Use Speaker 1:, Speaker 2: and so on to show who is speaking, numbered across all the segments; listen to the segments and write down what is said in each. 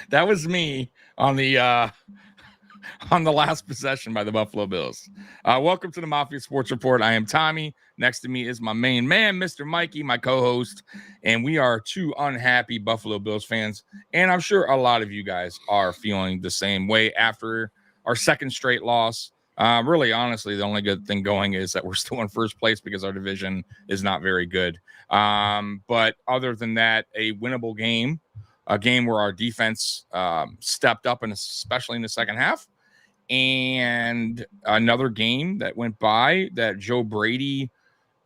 Speaker 1: That was me on the last possession by the Buffalo Bills. Welcome to the Mafia Sports Report. I am Tommy. Next to me is my main man, Mr. Mikey, my co-host, and we are two unhappy Buffalo Bills fans. And I'm sure a lot of you guys are feeling the same way after our second straight loss. Really, honestly, the only good thing going is that we're still in first place because our division is not very good. But other than that, a winnable game, a game where our defense stepped up, and especially in the second half. And another game that went by that Joe Brady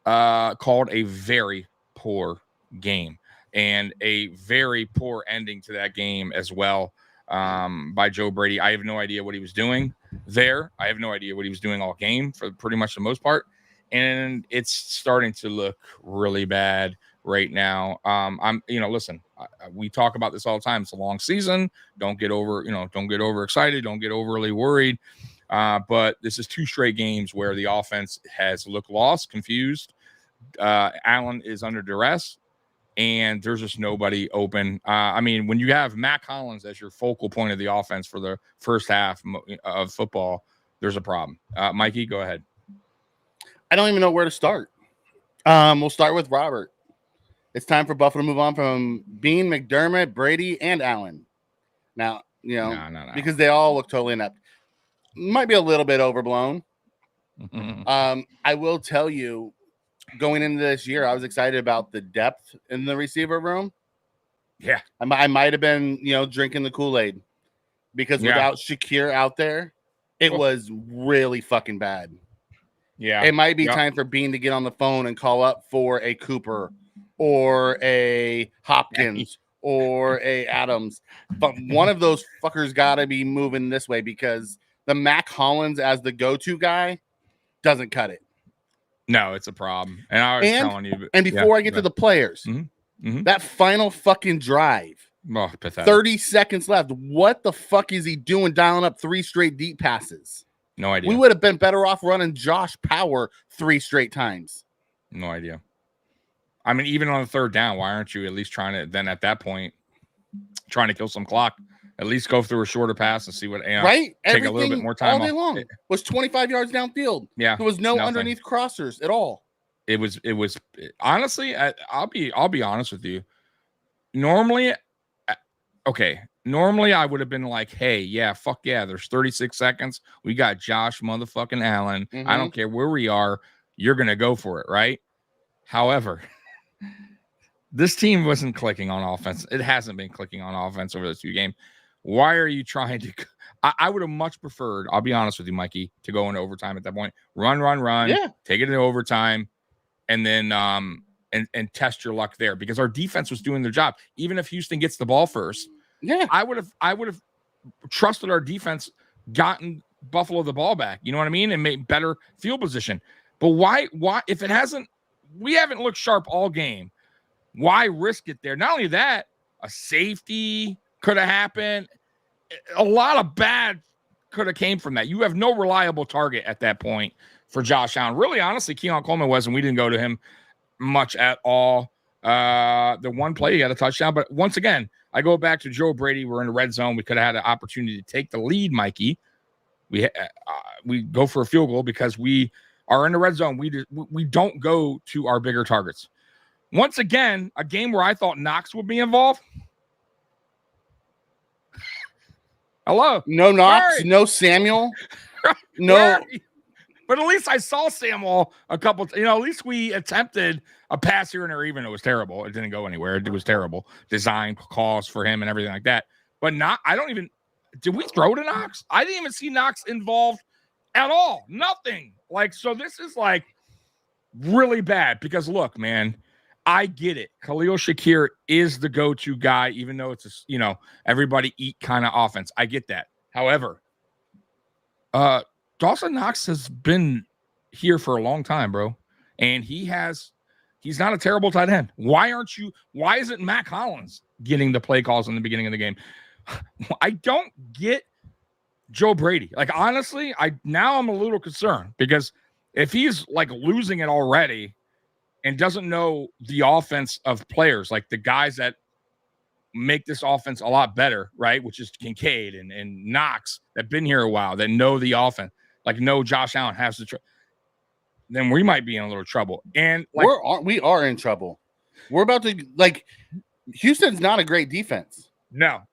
Speaker 1: called a very poor game, and a very poor ending to that game as well by Joe Brady. I have no idea what he was doing there. I have no idea what he was doing all game for pretty much the most part. And it's starting to look really bad right now. Listen, we talk about this all the time. It's a long season. Don't get overexcited. Don't get overly worried. But this is two straight games where the offense has looked lost, confused. Allen is under duress, and there's just nobody open. When you have Mac Hollins as your focal point of the offense for the first half of football, there's a problem. Mikey, go ahead.
Speaker 2: I don't even know where to start. We'll start with Robert. It's time for Buffalo to move on from Bean, McDermott, Brady, and Allen. Now, no. Because they all look totally inept. Might be a little bit overblown. I will tell you, going into this year, I was excited about the depth in the receiver room.
Speaker 1: Yeah.
Speaker 2: I might have been, drinking the Kool-Aid because without Shakir out there, it was really fucking bad.
Speaker 1: Yeah.
Speaker 2: It might be time for Bean to get on the phone and call up for a Cooper or a Hopkins or a Adams. But one of those fuckers got to be moving this way because the Mac Hollins as the go-to guy doesn't cut it.
Speaker 1: No, it's a problem. And I was telling you.
Speaker 2: And before I get to the players, that final fucking drive, 30 seconds left. What the fuck is he doing dialing up 3 straight deep passes?
Speaker 1: No idea.
Speaker 2: We would have been better off running Josh Power 3 straight times.
Speaker 1: No idea. Even on the third down, why aren't you at least trying to kill some clock? At least go through a shorter pass and see what,
Speaker 2: right?
Speaker 1: Take a little bit more time
Speaker 2: all day long. It was 25 yards downfield.
Speaker 1: Yeah.
Speaker 2: There was no underneath crossers at all.
Speaker 1: It was honestly, I'll be honest with you. Normally I would have been like, hey, yeah, fuck yeah, there's 36 seconds. We got Josh motherfucking Allen. I don't care where we are. You're going to go for it, right? However, this team wasn't clicking on offense. It hasn't been clicking on offense over those 2 games. Why are you trying to I would have much preferred, I'll be honest with you, Mikey, to go into overtime at that point. Run, take it into overtime, and then and test your luck there because our defense was doing their job. Even if Houston gets the ball first, I would have trusted our defense, gotten Buffalo the ball back, you know what I mean, and made better field position. But why if we haven't looked sharp all game, why risk it there? Not only that, a safety could have happened. A lot of bad could have came from that. You have no reliable target at that point for Josh Allen. Really, honestly, Keon Coleman was, and we didn't go to him much at all. The one play, he had a touchdown. But once again, I go back to Joe Brady. We're in the red zone. We could have had an opportunity to take the lead, Mikey. We go for a field goal because we are in the red zone. We don't go to our bigger targets. Once again, a game where I thought Knox would be involved. Hello.
Speaker 2: No Knox, no Samuel. No.
Speaker 1: But at least I saw Samuel a couple. At least we attempted a pass here and there, even though it was terrible. It didn't go anywhere. It was terrible. Design calls for him and everything like that. But did we throw to Knox? I didn't even see Knox involved at all. Nothing. So this is really bad because look, man, I get it. Khalil Shakir is the go-to guy, even though it's everybody eat kind of offense. I get that. However, Dawson Knox has been here for a long time, bro. And he's not a terrible tight end. Why isn't Mac Hollins getting the play calls in the beginning of the game? I don't get Joe Brady. Honestly, I'm a little concerned because if he's losing it already and doesn't know the offense of players, the guys that make this offense a lot better, right? Which is Kincaid and Knox that been here a while, that know the offense, like know Josh Allen has the then we might be in a little trouble. And like
Speaker 2: we are in trouble. We're about to Houston's not a great defense.
Speaker 1: No.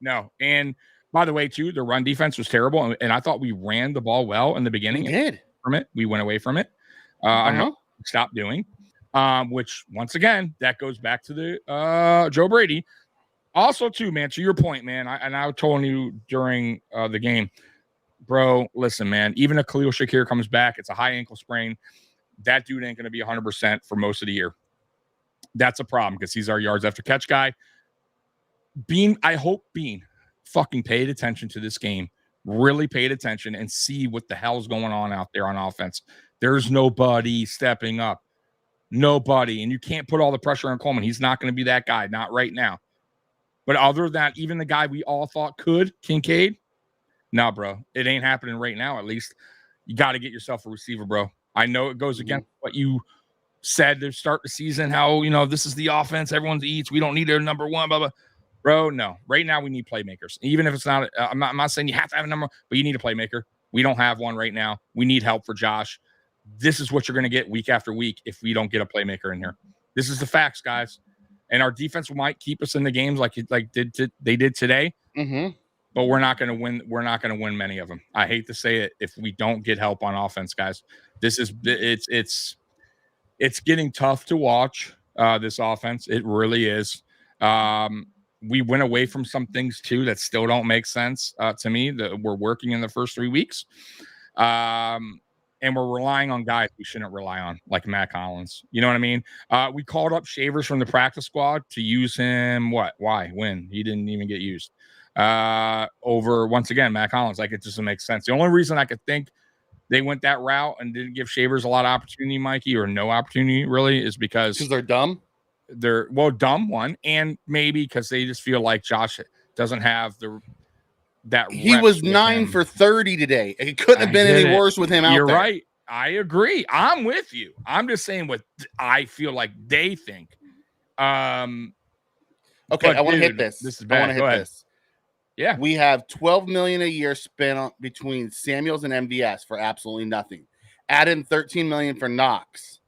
Speaker 1: And by the way, too, the run defense was terrible, and I thought we ran the ball well in the beginning.
Speaker 2: We did.
Speaker 1: We went away from it. Stopped doing. Which once again, that goes back to the Joe Brady. Also, too, man, to your point, man, I told you during the game, bro, listen, man, even if Khalil Shakir comes back, it's a high ankle sprain. That dude ain't going to be 100% for most of the year. That's a problem because he's our yards after catch guy. I hope Bean fucking paid attention to this game, really paid attention and see what the hell's going on out there on offense. There's nobody stepping up. Nobody. And you can't put all the pressure on Coleman. He's not going to be that guy, not right now. But other than that, even the guy we all thought could, Kincaid, no, bro. It ain't happening right now, at least. You got to get yourself a receiver, bro. I know it goes against what you said to start the season, how, this is the offense everyone eats. We don't need their number one, blah, blah. Bro, no. Right now, we need playmakers. Even if it's not, I'm not saying you have to have a number, but you need a playmaker. We don't have one right now. We need help for Josh. This is what you're going to get week after week if we don't get a playmaker in here. This is the facts, guys. And our defense might keep us in the games like they did today.
Speaker 2: Mm-hmm.
Speaker 1: But we're not going to win. We're not going to win many of them. I hate to say it. If we don't get help on offense, guys, it's getting tough to watch this offense. It really is. We went away from some things too that still don't make sense to me that we're working in the first 3 weeks. And we're relying on guys we shouldn't rely on, like Matt Collins. You know what I mean? We called up Shavers from the practice squad to use him. What? Why? When? He didn't even get used. Over, once again, Matt Collins. Like, it just doesn't make sense. The only reason I could think they went that route and didn't give Shavers a lot of opportunity, Mikey, or no opportunity really, is because
Speaker 2: they're dumb.
Speaker 1: They're dumb one, and maybe because they just feel like Josh doesn't have that.
Speaker 2: He was 9 for 30 today. It couldn't have been any worse with him out there.
Speaker 1: You're right. I agree. I'm with you. I'm just saying what I feel like they think.
Speaker 2: Okay, I want to hit this.
Speaker 1: This is bad. I want to hit this. Yeah,
Speaker 2: we have $12 million a year spent between Samuels and MVS for absolutely nothing. Add in $13 million for Knox.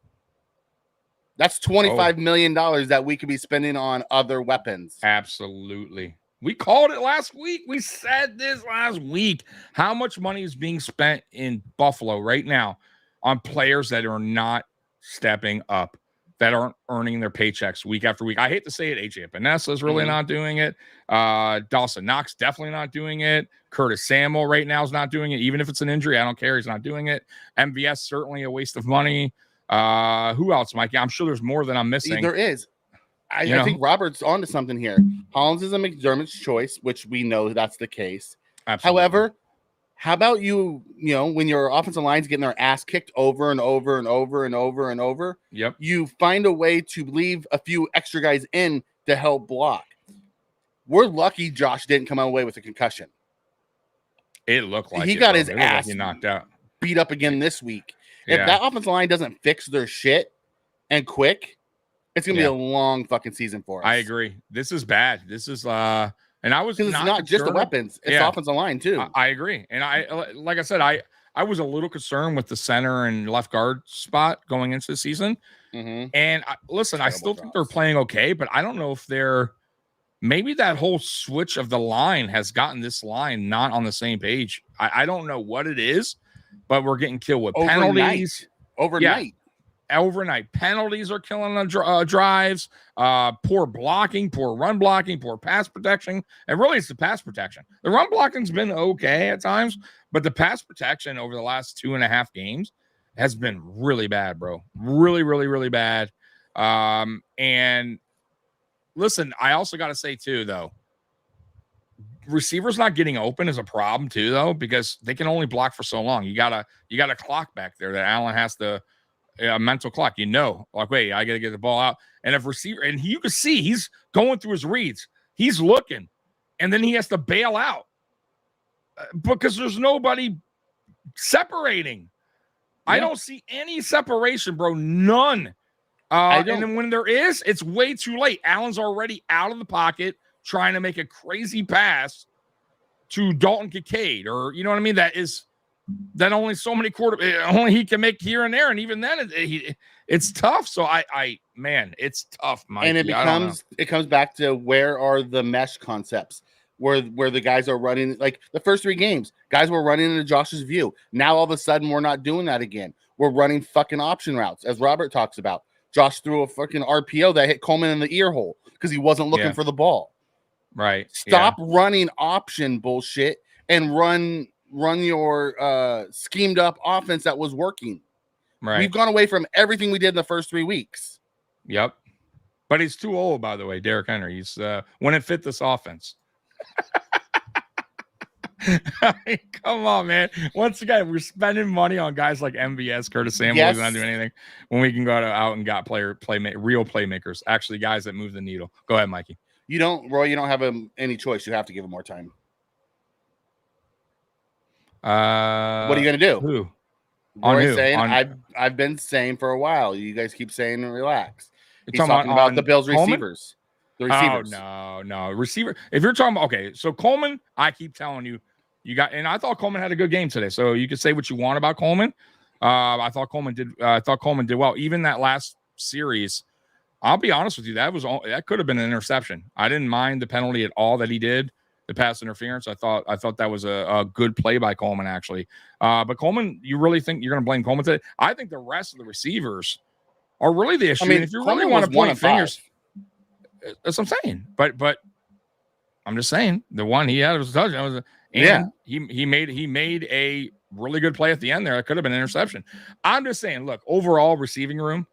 Speaker 2: That's $25 million that we could be spending on other weapons.
Speaker 1: Absolutely. We called it last week. We said this last week. How much money is being spent in Buffalo right now on players that are not stepping up, that aren't earning their paychecks week after week? I hate to say it. AJ Epinesa is really not doing it. Dawson Knox definitely not doing it. Curtis Samuel right now is not doing it. Even if it's an injury, I don't care. He's not doing it. MVS, certainly a waste of money. Who else, Mikey? I'm sure there's more than I'm missing.
Speaker 2: There is. I think Robert's onto something here. Hollins is a McDermott's choice, which we know that's the case.
Speaker 1: Absolutely.
Speaker 2: However, how about when your offensive line's getting their ass kicked over and over and over and over and over, you find a way to leave a few extra guys in to help block. We're lucky Josh didn't come away with a concussion.
Speaker 1: It looked like
Speaker 2: he got his ass
Speaker 1: knocked out,
Speaker 2: beat up again this week. If that offensive line doesn't fix their shit and quick, it's gonna be a long fucking season for us.
Speaker 1: I agree. This is bad. This is and I was
Speaker 2: because it's not just the weapons; it's the offensive line too.
Speaker 1: I agree, and like I said, I was a little concerned with the center and left guard spot going into the season.
Speaker 2: Mm-hmm.
Speaker 1: And I still think they're playing okay, but I don't know if maybe that whole switch of the line has gotten this line not on the same page. I don't know what it is, but we're getting killed with penalties. Overnight penalties are killing the drives. Poor blocking, poor run blocking, poor pass protection. And really, it's the pass protection. The run blocking's been okay at times, but the pass protection over the last 2.5 games has been really bad, bro. Really, really, really bad. And listen, I also got to say too, though, receivers not getting open is a problem too, though, because they can only block for so long. You got a clock back there that Allen has to. A mental clock, like, wait, I got to get the ball out. And if receiver, and you can see he's going through his reads, he's looking, and then he has to bail out because there's nobody separating. I don't see any separation, bro. None. And then when there is, it's way too late. Allen's already out of the pocket, trying to make a crazy pass to Dalton Kincaid, or you know what I mean? That only so many only he can make here and there, and even then it's tough. So man, it's tough, Mike.
Speaker 2: And it comes back to where are the mesh concepts where the guys are running, like the first 3 games, guys were running into Josh's view. Now all of a sudden we're not doing that again. We're running fucking option routes, as Robert talks about. Josh threw a fucking RPO that hit Coleman in the ear hole because he wasn't looking for the ball.
Speaker 1: Right.
Speaker 2: Stop running option bullshit and run your schemed up offense that was working.
Speaker 1: Right.
Speaker 2: We've gone away from everything we did in the first 3 weeks.
Speaker 1: Yep. But he's too old, by the way, Derrick Henry. He's when it fit this offense. I mean, come on, man. Once again, we're spending money on guys like MVS, Curtis Samuel, who's not doing anything, when we can go out and got real playmakers, actually guys that move the needle. Go ahead, Mikey.
Speaker 2: Roy, you don't have any choice. You have to give him more time. What are you going to do?
Speaker 1: Who?
Speaker 2: Roy's saying, I've been saying for a while. You guys keep saying relax. He's talking about the Bills receivers. The receivers.
Speaker 1: Oh, no. Receiver. If you're talking about, okay, so Coleman, I keep telling you, and I thought Coleman had a good game today. So you can say what you want about Coleman. I thought Coleman did well. Even that last series, I'll be honest with you, that could have been an interception. I didn't mind the penalty at all that he did, the pass interference. I thought that was a good play by Coleman, actually. But Coleman, you really think you're going to blame Coleman today? I think the rest of the receivers are really the issue. I mean, if you really want to point fingers, that's what I'm saying. But I'm just saying the one he had was a touchdown. He made a really good play at the end there. It could have been an interception. I'm just saying, look, overall receiving room,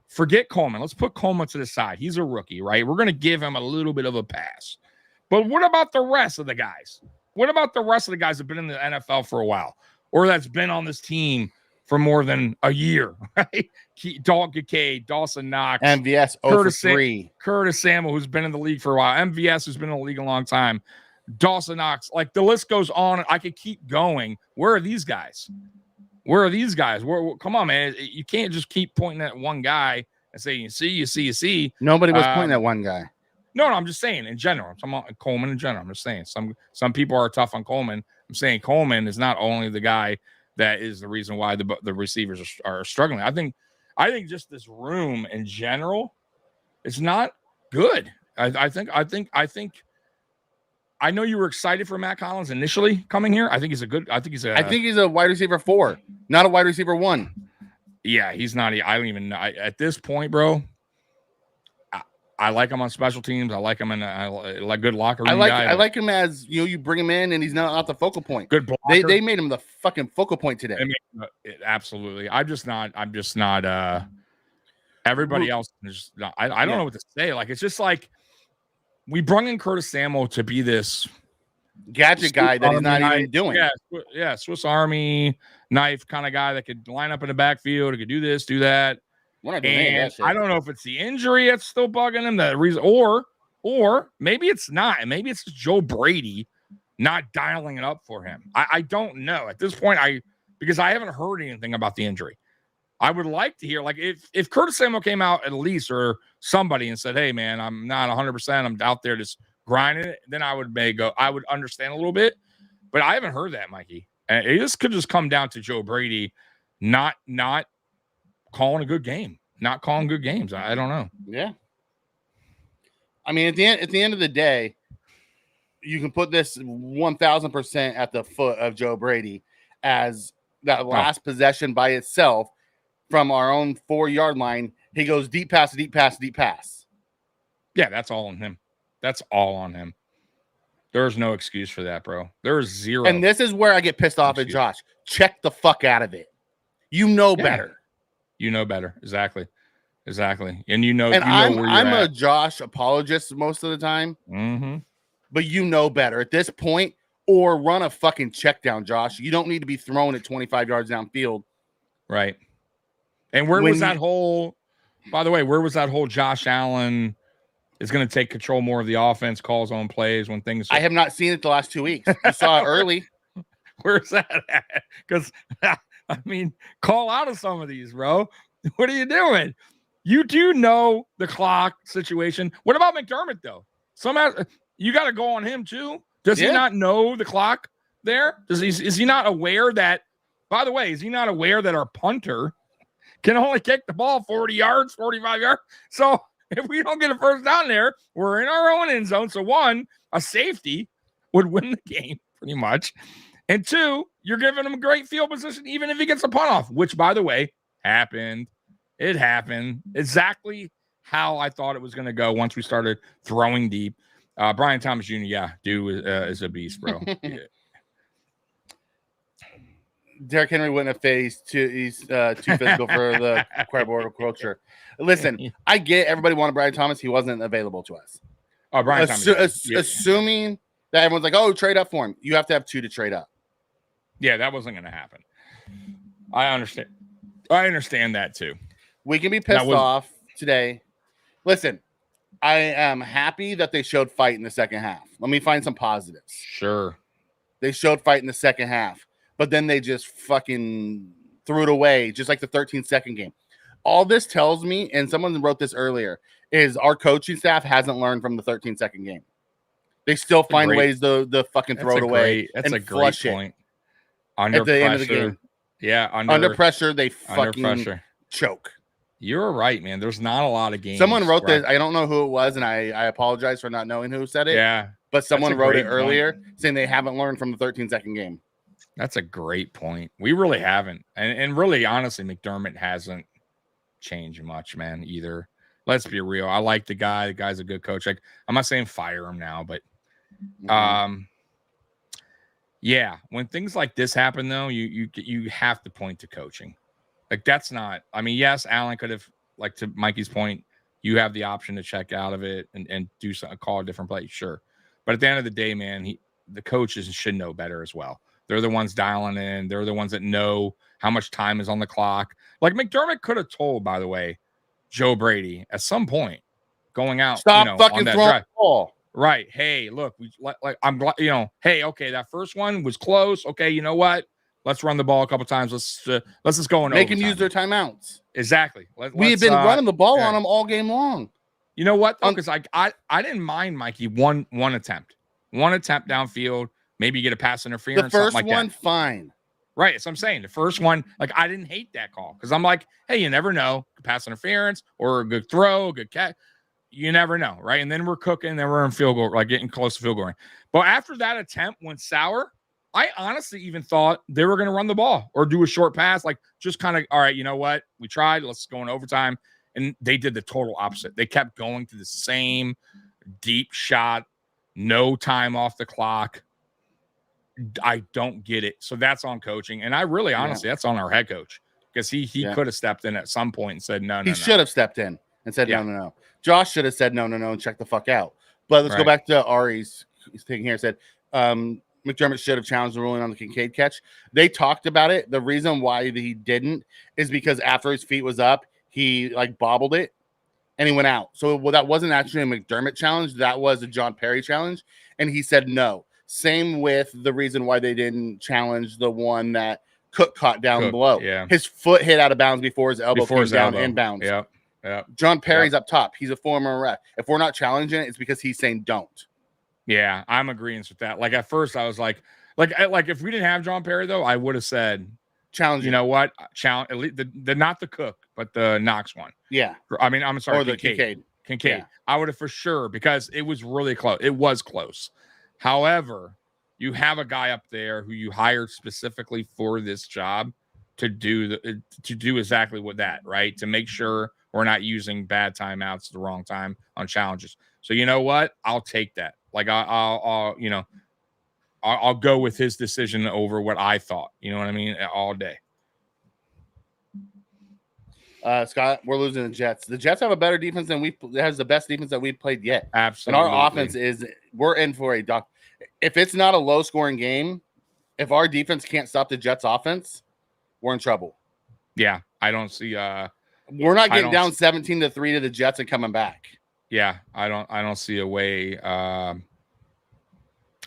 Speaker 1: forget Coleman. Let's put Coleman to the side. He's a rookie, right? We're going to give him a little bit of a pass. But what about the rest of the guys? What about the rest of the guys that have been in the NFL for a while, or that's been on this team for more than a year, right? Dalton Kincaid, Dawson Knox,
Speaker 2: MVS,
Speaker 1: Curtis Samuel, who's been in the league for a while, MVS, who's been in the league a long time, Dawson Knox, like the list goes on. I could keep going. Where are these guys? Come on, man. You can't just keep pointing at one guy and say, you see.
Speaker 2: Nobody was pointing at one guy.
Speaker 1: No, I'm just saying in general. I'm talking about Coleman in general. I'm just saying some people are tough on Coleman. I'm saying Coleman is not only the guy that is the reason why the receivers are struggling. I think just this room in general is not good. I think I know you were excited for Matt Collins initially coming here. I think he's a
Speaker 2: wide receiver 4, not a wide receiver 1.
Speaker 1: Yeah, he's not. I don't even know. At this point, bro, I like him on special teams. I like him in a good locker room guy.
Speaker 2: I like him as you bring him in and he's not the focal point.
Speaker 1: Good blocker.
Speaker 2: They made him the fucking focal point today.
Speaker 1: Absolutely. I'm just not. Everybody else is not. I don't know what to say. Like, it's just like we brought in Curtis Samuel to be this
Speaker 2: gadget guy that he's not even doing.
Speaker 1: Yeah, Swiss Army knife kind of guy that could line up in the backfield, could do this, do that.
Speaker 2: We're not doing any of that shit.
Speaker 1: I don't know if it's the injury that's still bugging him, the reason, or maybe it's not, and maybe it's Joe Brady not dialing it up for him. I don't know at this point. Because I haven't heard anything about the injury. I would like to hear, like, if Curtis Samuel came out at least, or somebody, and said, "Hey, man, I'm not 100%. I'm out there just grinding it," then I would understand a little bit. But I haven't heard that, Mikey. And this could just come down to Joe Brady not calling a good game, not calling good games. I don't know.
Speaker 2: Yeah. I mean, at the end of the day, you can put this 1,000% at the foot of Joe Brady as that last possession by itself from our own 4-yard line. He goes deep pass.
Speaker 1: Yeah, that's all on him. That's all on him. There's no excuse for that, bro. There's zero.
Speaker 2: And this is where I get pissed off at Josh. Check the fuck out of it. You know better.
Speaker 1: You know better. Exactly. And you know,
Speaker 2: I'm a Josh apologist most of the time.
Speaker 1: Mm-hmm.
Speaker 2: But you know better at this point, or run a fucking check down, Josh. You don't need to be thrown at 25 yards downfield.
Speaker 1: Right. And where was that whole Josh Allen is going to take control more of the offense, calls on plays when things.
Speaker 2: I have not seen it the last 2 weeks. You saw it early.
Speaker 1: Where's that at? Because, I mean, call out of some of these, bro. What are you doing? You do know the clock situation. What about McDermott, though? Somehow you got to go on him too. Does he not know the clock there? Is he not aware that, by the way, is he not aware that our punter can only kick the ball 40 yards, 45 yards? So if we don't get a first down there, we're in our own end zone. So one, a safety would win the game pretty much. And two, you're giving him a great field position, even if he gets a punt off, which, by the way, happened. It happened exactly how I thought it was going to go once we started throwing deep. Brian Thomas Jr., dude is a beast, bro. Yeah.
Speaker 2: Derrick Henry wouldn't have faced he's too physical for the quarterback culture. Listen, I get everybody wanted Brian Thomas. He wasn't available to us.
Speaker 1: Oh, Brian Thomas.
Speaker 2: Assuming that everyone's like, oh, trade up for him. You have to have 2 to trade up.
Speaker 1: Yeah, that wasn't going to happen. I understand that too.
Speaker 2: We can be pissed off today. Listen, I am happy that they showed fight in the second half. Let me find some positives.
Speaker 1: Sure.
Speaker 2: They showed fight in the second half, but then they just fucking threw it away, just like the 13-second game. All this tells me, and someone wrote this earlier, is our coaching staff hasn't learned from the 13-second game. They still find ways to fucking throw it away.
Speaker 1: That's a great point. Under pressure. End of the game. Yeah,
Speaker 2: under pressure, they fucking choke.
Speaker 1: You're right, man. There's not a lot of games.
Speaker 2: Someone wrote this. I don't know who it was, and I apologize for not knowing who said it.
Speaker 1: Yeah.
Speaker 2: But someone wrote it earlier saying they haven't learned from the 13-second game.
Speaker 1: That's a great point. We really haven't. And really, honestly, McDermott hasn't changed much, man, either. Let's be real. I like the guy. The guy's a good coach. Like, I'm not saying fire him now, but yeah, when things like this happen, though, you have to point to coaching. Like, that's not, I mean, yes, Allen could have, like, to Mikey's point, you have the option to check out of it and do something, call a different play, sure. But at the end of the day, man, the coaches should know better as well. They're the ones dialing in. They're the ones that know how much time is on the clock. Like, McDermott could have told, by the way, Joe Brady at some point going out,
Speaker 2: stop fucking throwing the ball.
Speaker 1: Right. Hey, look, hey, okay, that first one was close. Okay, you know what? Let's run the ball a couple times. Let's just go and
Speaker 2: make them use their timeouts.
Speaker 1: Exactly.
Speaker 2: We have been running the ball on them all game long.
Speaker 1: You know what? Because I didn't mind, Mikey, one attempt downfield. Maybe get a pass interference.
Speaker 2: The first
Speaker 1: like
Speaker 2: one,
Speaker 1: that.
Speaker 2: Fine.
Speaker 1: Right. So I'm saying the first one, like, I didn't hate that call because I'm like, hey, you never know, pass interference or a good throw, a good catch. You never know, right? And then we're cooking, then we're in field goal, like getting close to field goal. But after that attempt went sour, I honestly even thought they were going to run the ball or do a short pass, like just kind of, all right, you know what? We tried. Let's go in overtime. And they did the total opposite. They kept going to the same deep shot, no time off the clock. I don't get it. So that's on coaching. And I really, honestly, that's on our head coach because he could have stepped in at some point and said, no.
Speaker 2: He should have stepped in and said, no. Josh should have said, no, and check the fuck out. But let's go back to Ari's thing here. Said, McDermott should have challenged the ruling on the Kincaid catch. They talked about it. The reason why he didn't is because after his feet was up, he like bobbled it and he went out. So that wasn't actually a McDermott challenge. That was a John Perry challenge. And he said no. Same with the reason why they didn't challenge the one that Cook caught down below.
Speaker 1: Yeah.
Speaker 2: His foot hit out of bounds before his elbow came down inbounds.
Speaker 1: Yeah. Yeah.
Speaker 2: John Perry's up top. He's a former ref. If we're not challenging it, it's because he's saying don't.
Speaker 1: Yeah, I'm agreeing with that. Like at first, I was like if we didn't have John Perry though, I would have said challenge. You know what? Challenge at least the not the Cook, but the Knox one.
Speaker 2: Yeah.
Speaker 1: I mean, I'm sorry,
Speaker 2: or the Kincaid.
Speaker 1: Yeah. I would have for sure because it was really close. It was close. However, you have a guy up there who you hired specifically for this job to do exactly what that, right? To make sure we're not using bad timeouts at the wrong time on challenges. So you know what? I'll take that. Like I'll go with his decision over what I thought. You know what I mean? All day.
Speaker 2: Scott, we're losing the Jets. The Jets have a better defense than has the best defense that we've played yet.
Speaker 1: Absolutely.
Speaker 2: And our offense we're in for a doc. If it's not a low scoring game, if our defense can't stop the Jets offense, we're in trouble.
Speaker 1: Yeah. I don't see
Speaker 2: we're not getting down 17-3 to the Jets and coming back.
Speaker 1: Yeah, I don't see a way. I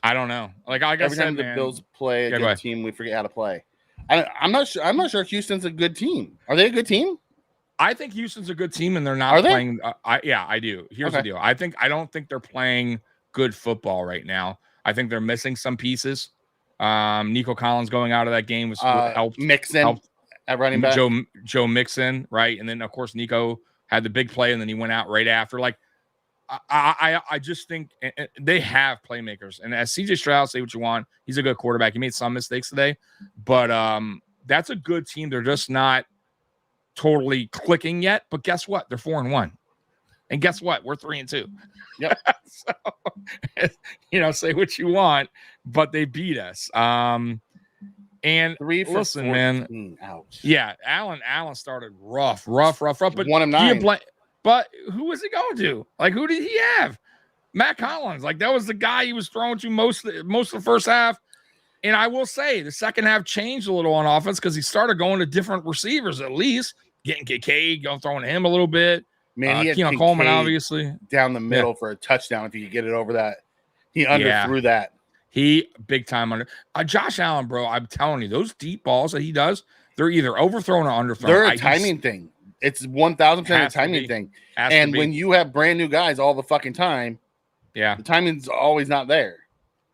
Speaker 1: don't know. Like
Speaker 2: every time the Bills play a good team, we forget how to play. I'm not sure. I'm not sure Houston's a good team. Are they a good team?
Speaker 1: I think Houston's a good team, and they're not playing. I do. Here's the deal. I don't think they're playing good football right now. I think they're missing some pieces. Nico Collins going out of that game was helped
Speaker 2: at running back.
Speaker 1: Joe Mixon, right? And then of course Nico had the big play, and then he went out right after. Like I just think they have playmakers. And as CJ Stroud, say what you want, he's a good quarterback. He made some mistakes today, but that's a good team. They're just not totally clicking yet, but guess what? They're 4-1, and guess what? We're 3-2.
Speaker 2: Yep.
Speaker 1: So, say what you want, but they beat us. And
Speaker 2: 3 for
Speaker 1: listen,
Speaker 2: 14.
Speaker 1: Man.
Speaker 2: Ouch.
Speaker 1: Yeah, Allen started rough. But
Speaker 2: 1 of 9.
Speaker 1: But who was he going to? Like, who did he have? Matt Collins. Like, that was the guy he was throwing to most of the first half. And I will say the second half changed a little on offense because he started going to different receivers, at least getting Kincaid, throwing to him a little bit.
Speaker 2: Man, he had
Speaker 1: Keon Coleman, obviously.
Speaker 2: Down the middle for a touchdown if he could get it over that. He underthrew that.
Speaker 1: He big time under. Josh Allen, bro, I'm telling you, those deep balls that he does, they're either overthrown or underthrown.
Speaker 2: They're a timing thing. It's 1,000% a timing thing. And when you have brand new guys all the fucking time, the timing's always not there.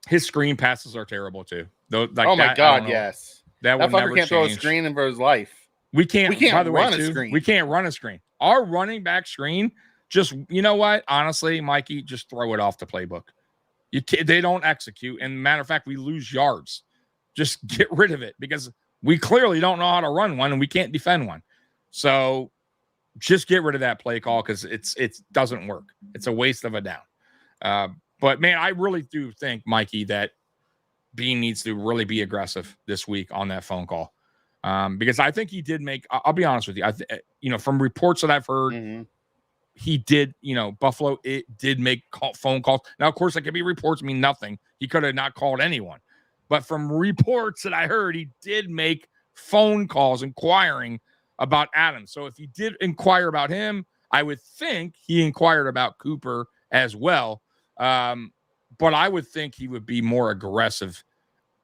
Speaker 1: His screen passes are terrible too.
Speaker 2: My God, yes.
Speaker 1: That
Speaker 2: fucker can't throw a screen in for his life.
Speaker 1: We can't by the
Speaker 2: run
Speaker 1: way,
Speaker 2: a screen.
Speaker 1: We can't run a screen. Our running back screen, just you know what? Honestly, Mikey, just throw it off the playbook. They don't execute. And matter of fact, we lose yards. Just get rid of it because we clearly don't know how to run one and we can't defend one. So just get rid of that play call because it doesn't work. It's a waste of a down. But man, I really do think, Mikey, that Bean needs to really be aggressive this week on that phone call. Because I think he did make, I'll be honest with you. From reports that I've heard, he did, Buffalo, it did make phone calls. Now, of course, that could be reports mean nothing. He could have not called anyone. But from reports that I heard, he did make phone calls inquiring about Adams. So if he did inquire about him, I would think he inquired about Cooper as well. But I would think he would be more aggressive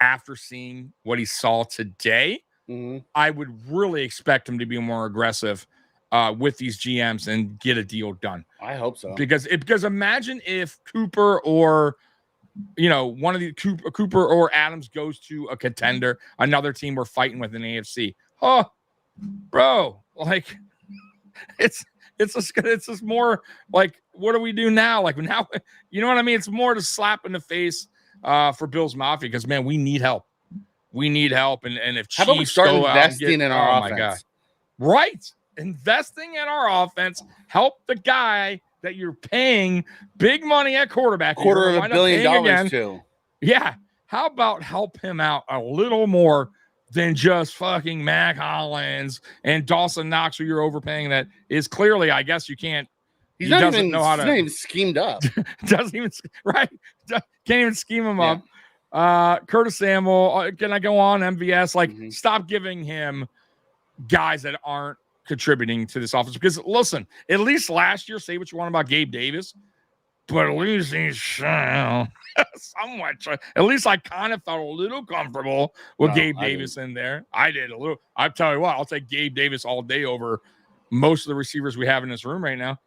Speaker 1: after seeing what he saw today. I would really expect him to be more aggressive with these GMs and get a deal done.
Speaker 2: I hope so.
Speaker 1: Because imagine if Cooper or one of the Cooper or Adams goes to a contender, another team we're fighting with in the AFC. Oh, bro, like it's just more like, what do we do now? Like now, you know what I mean? It's more to slap in the face for Bills Mafia because man, we need help. We need help. And if
Speaker 2: how about we start investing in our offense? My God.
Speaker 1: Right. Investing in our offense, help the guy that you're paying big money at quarterback.
Speaker 2: $250 million too.
Speaker 1: Yeah. How about help him out a little more than just fucking Mac Hollins and Dawson Knox, who you're overpaying? That is clearly, I guess you can't.
Speaker 2: He's not even schemed up.
Speaker 1: Doesn't even, right? Can't even scheme him up. Curtis Samuel, can I go on? MVS, stop giving him guys that aren't contributing to this offense. Because listen, at least last year, say what you want about Gabe Davis, but at least he's somewhat. At least I kind of felt a little comfortable with Gabe Davis in there. I did a little. I tell you what, I'll take Gabe Davis all day over most of the receivers we have in this room right now.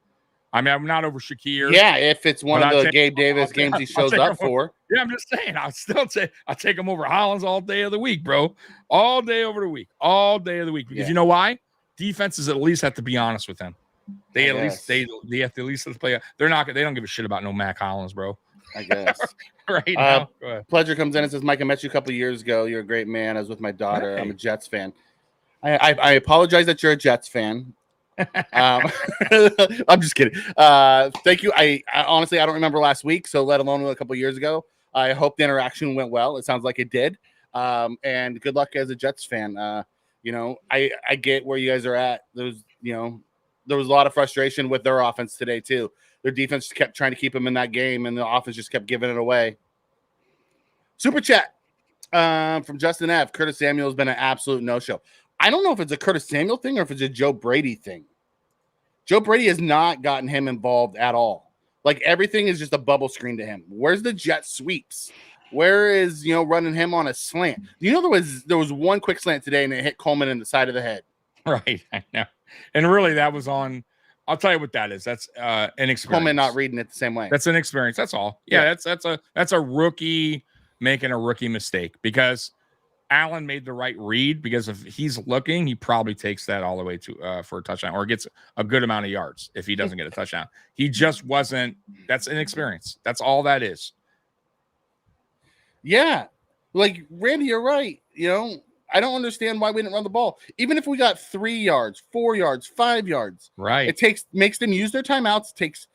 Speaker 1: I mean, I'm not over Shakir.
Speaker 2: Yeah, if it's one of the Gabe Davis games he shows up for.
Speaker 1: Yeah, I'm just saying. I'll take him over Hollins all day of the week, bro. All day over the week. All day of the week. Because you know why? Defenses at least have to be honest with them. They have to at least play. They don't give a shit about no Mac Hollins, bro.
Speaker 2: I guess.
Speaker 1: Right now.
Speaker 2: Pleasure comes in and says, Mike, I met you a couple of years ago. You're a great man. I was with my daughter. Hey. I'm a Jets fan. I apologize that you're a Jets fan. I'm just kidding. Thank you. I honestly, I don't remember last week, so let alone a couple of years ago. I hope the interaction went well. It sounds like it did. And good luck as a Jets fan. I get where you guys are at. There was a lot of frustration with their offense today too. Their defense just kept trying to keep them in that game, and the offense just kept giving it away. Super chat from Justin F. Curtis Samuel has been an absolute no-show. I don't know if it's a Curtis Samuel thing or if it's a Joe Brady thing. Joe Brady has not gotten him involved at all. Like, everything is just a bubble screen to him. Where's the jet sweeps? Where is, running him on a slant? There was one quick slant today, and it hit Coleman in the side of the head.
Speaker 1: Right. I know. And really, that was on. I'll tell you what that is. That's an experience.
Speaker 2: Coleman not reading it the same way.
Speaker 1: That's an experience. That's all. Yeah. That's a rookie making a rookie mistake, because Allen made the right read, because if he's looking, he probably takes that all the way to for a touchdown, or gets a good amount of yards if he doesn't get a touchdown. He just wasn't. That's inexperience. That's all that is.
Speaker 2: Yeah. Like, Randy, you're right. I don't understand why we didn't run the ball. Even if we got 3 yards, 4 yards, 5 yards,
Speaker 1: right?
Speaker 2: It makes them use their timeouts, takes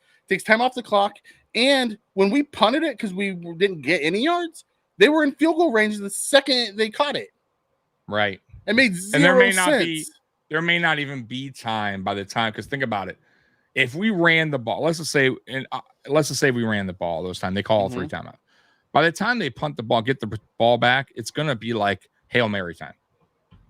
Speaker 2: time off the clock. And when we punted it because we didn't get any yards, they were in field goal range the second they caught it.
Speaker 1: Right.
Speaker 2: It made zero sense.
Speaker 1: There may not even be time by the time, because think about it. If we ran the ball, let's just say we ran the ball those times, they call 3 timeouts. By the time they punt the ball, get the ball back, it's going to be like Hail Mary time.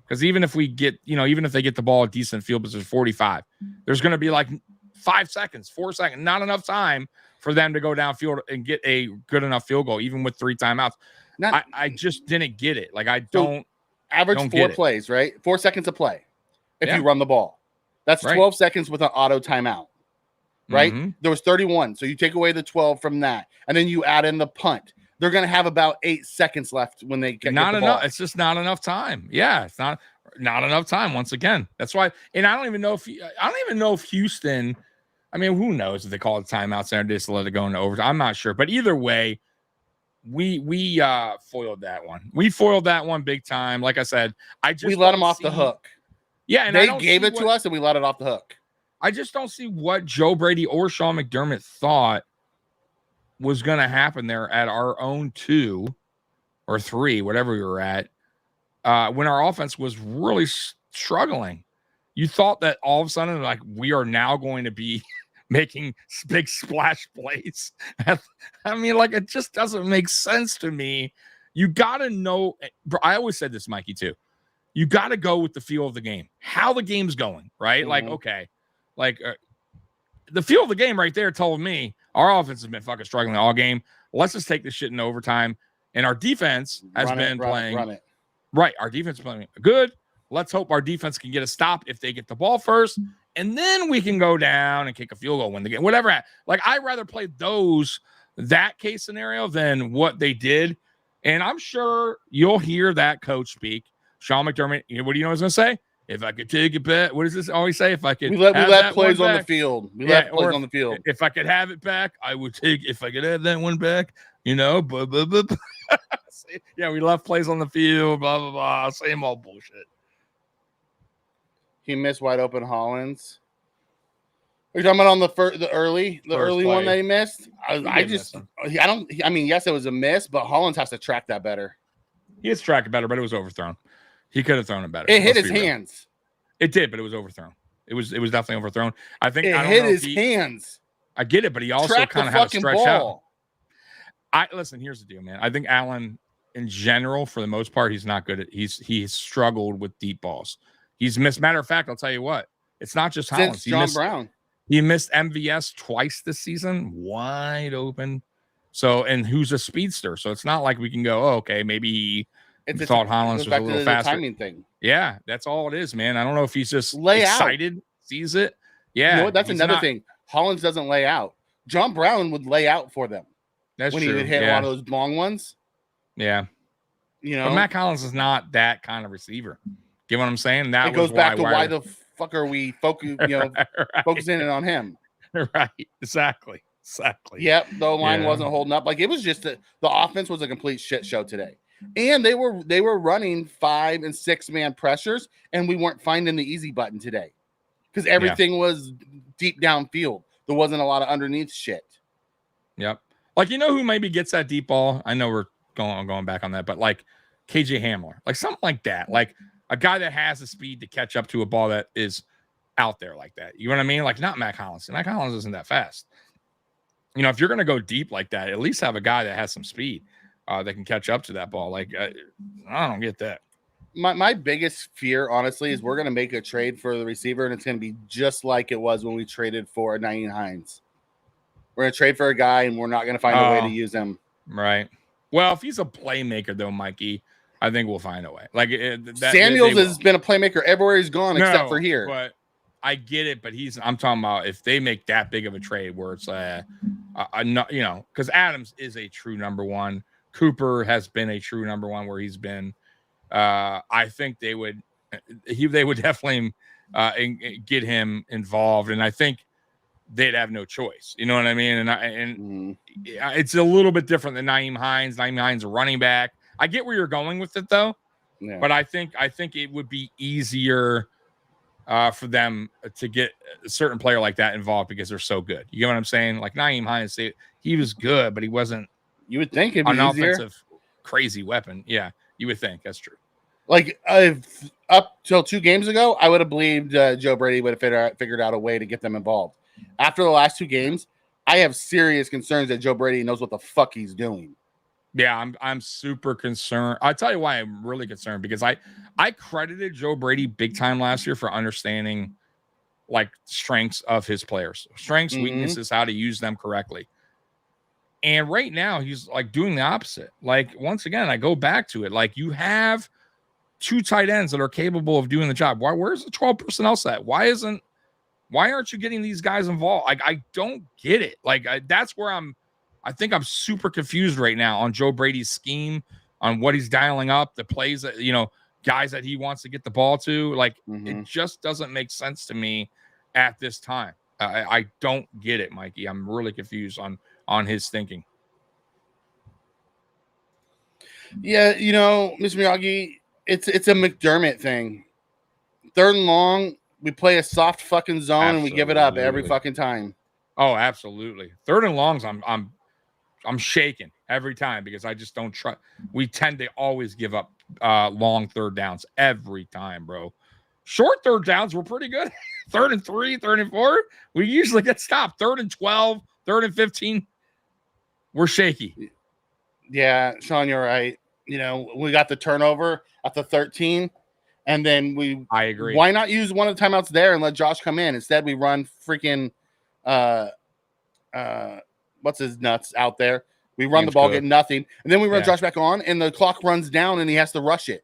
Speaker 1: Because even if they get the ball a decent field position, 45, there's going to be like 5 seconds, 4 seconds, not enough time for them to go downfield and get a good enough field goal, even with 3 timeouts. I just didn't get it. Like, I don't.
Speaker 2: Average 4 plays, right? 4 seconds a play if you run the ball. That's 12 seconds with an auto timeout, right? There was 31. So you take away the 12 from that, and then you add in the punt. They're going to have about 8 seconds left when they get the ball.
Speaker 1: It's just not enough time. Yeah, it's not enough time. Once again, that's why. And I don't even know if Houston. I mean, who knows if they call it timeouts and just let it go into overtime. I'm not sure, but either way, we foiled that one. We foiled that one big time. Like I said,
Speaker 2: we let them off the hook.
Speaker 1: Yeah, and
Speaker 2: they gave it to us, and we let it off the hook.
Speaker 1: I just don't see what Joe Brady or Sean McDermott thought was going to happen there at our own 2 or 3, whatever we were at, when our offense was really struggling. You thought that all of a sudden, like, we are now going to be making big splash plays. I mean, like, it just doesn't make sense to me. You got to know. I always said this, Mikey, too. You got to go with the feel of the game, how the game's going, right? Like, okay, like the feel of the game right there told me our offense has been fucking struggling all game. Let's just take this shit in overtime. And our defense has been playing.
Speaker 2: Run it.
Speaker 1: Right. Our defense is playing good. Let's hope our defense can get a stop if they get the ball first. And then we can go down and kick a field goal, win the game, whatever. Like, I'd rather play that case scenario than what they did. And I'm sure you'll hear that coach speak. Sean McDermott, what do you know what he's going to say? If I could take it back, what does this always say? If I could,
Speaker 2: we let plays on the field. We let plays on the field.
Speaker 1: If I could have it back, I would take. If I could have that one back, yeah, we left plays on the field. Blah blah blah. Same old bullshit.
Speaker 2: He missed wide open Hollins. Are you talking about on the early one that he missed? I mean, yes, it was a miss, but Hollins has to track that better.
Speaker 1: He has tracked it better, but it was overthrown. He could have thrown it better.
Speaker 2: It hit his hands.
Speaker 1: It did, but it was overthrown. It was definitely overthrown. I think
Speaker 2: it hit his hands.
Speaker 1: I get it, but he also kind of had to stretch out. Listen, here's the deal, man. I think Allen, in general, for the most part, he's not good at. He's struggled with deep balls. He's missed. Matter of fact, I'll tell you what. It's not just Hollins.
Speaker 2: John Brown.
Speaker 1: He missed MVS twice this season, wide open. So, and who's a speedster? So it's not like we can go, oh, okay, maybe he thought Hollins was a little faster.
Speaker 2: Timing thing.
Speaker 1: Yeah, that's all it is, man. I don't know if he's just excited, sees it. Yeah,
Speaker 2: you know what? That's another thing. Hollins doesn't lay out. John Brown would lay out for them.
Speaker 1: That's
Speaker 2: when
Speaker 1: true.
Speaker 2: He would hit a lot of those long ones.
Speaker 1: Yeah, but Matt Collins is not that kind of receiver. Get what I'm saying? That
Speaker 2: goes back to why the fuck are we focusing in on him?
Speaker 1: Right. Exactly.
Speaker 2: Yep. The line wasn't holding up. Like, it was just the offense was a complete shit show today. And they were running 5 and 6 man pressures, and we weren't finding the easy button today because everything was deep downfield. There wasn't a lot of underneath shit.
Speaker 1: Yep. Like, who maybe gets that deep ball? I know we're going back on that, but like KJ Hamler, like something like that, like a guy that has the speed to catch up to a ball that is out there like that. You know what I mean? Like, not Matt Collins. Matt Collins isn't that fast. If you're going to go deep like that, at least have a guy that has some speed that can catch up to that ball. Like, I don't get that.
Speaker 2: My biggest fear, honestly, is we're going to make a trade for the receiver, and it's going to be just like it was when we traded for Naeem Hines. We're going to trade for a guy, and we're not going to find a way to use him.
Speaker 1: Right. Well, if he's a playmaker, though, Mikey, I think we'll find a way. Like
Speaker 2: Samuels has been a playmaker everywhere he's gone except for here.
Speaker 1: But I get it. But I'm talking about if they make that big of a trade where it's because Adams is a true number one. Cooper has been a true number one where he's been. I think they would definitely get him involved, and I think they'd have no choice. You know what I mean? And it's a little bit different than Nyheim Hines. Nyheim Hines a running back. I get where you're going with it though, but I think it would be easier for them to get a certain player like that involved because they're so good. You get what I'm saying? Like Nyheim Hines, he was good, but he wasn't.
Speaker 2: You would think it'd be
Speaker 1: an
Speaker 2: easier.
Speaker 1: Offensive crazy weapon. Yeah, you would think that's true.
Speaker 2: Like up till 2 games ago, I would have believed Joe Brady would have figured out a way to get them involved. After the last 2 games, I have serious concerns that Joe Brady knows what the fuck he's doing.
Speaker 1: Yeah, I'm super concerned. I'll tell you why I'm really concerned, because I credited Joe Brady big time last year for understanding like strengths of his players, strengths, weaknesses, how to use them correctly. And right now he's like doing the opposite. Like once again, I go back to it. Like you have 2 tight ends that are capable of doing the job. Where's the 12 personnel set? Why aren't you getting these guys involved? Like I don't get it. Like that's where I think I'm super confused right now on Joe Brady's scheme, on what he's dialing up, the plays that, guys that he wants to get the ball to. Like, it just doesn't make sense to me at this time. I don't get it, Mikey. I'm really confused on his thinking.
Speaker 2: Yeah, Mr. Miyagi, it's a McDermott thing. 3rd and long, we play a soft fucking zone and we give it up every fucking time.
Speaker 1: Oh, absolutely. 3rd and longs, I'm shaking every time because I just don't trust. We tend to always give up long 3rd downs every time, bro. Short 3rd downs, we're pretty good. 3rd and 3, 3rd and 4, we usually get stopped. 3rd and 12, 3rd and 15, we're shaky.
Speaker 2: Yeah, Sean, you're right. We got the turnover at the 13, and then
Speaker 1: I agree.
Speaker 2: Why not use one of the timeouts there and let Josh come in? Instead, we run freaking what's his nuts out there. We run the ball, get nothing, and then we run Josh back on, and the clock runs down, and he has to rush it.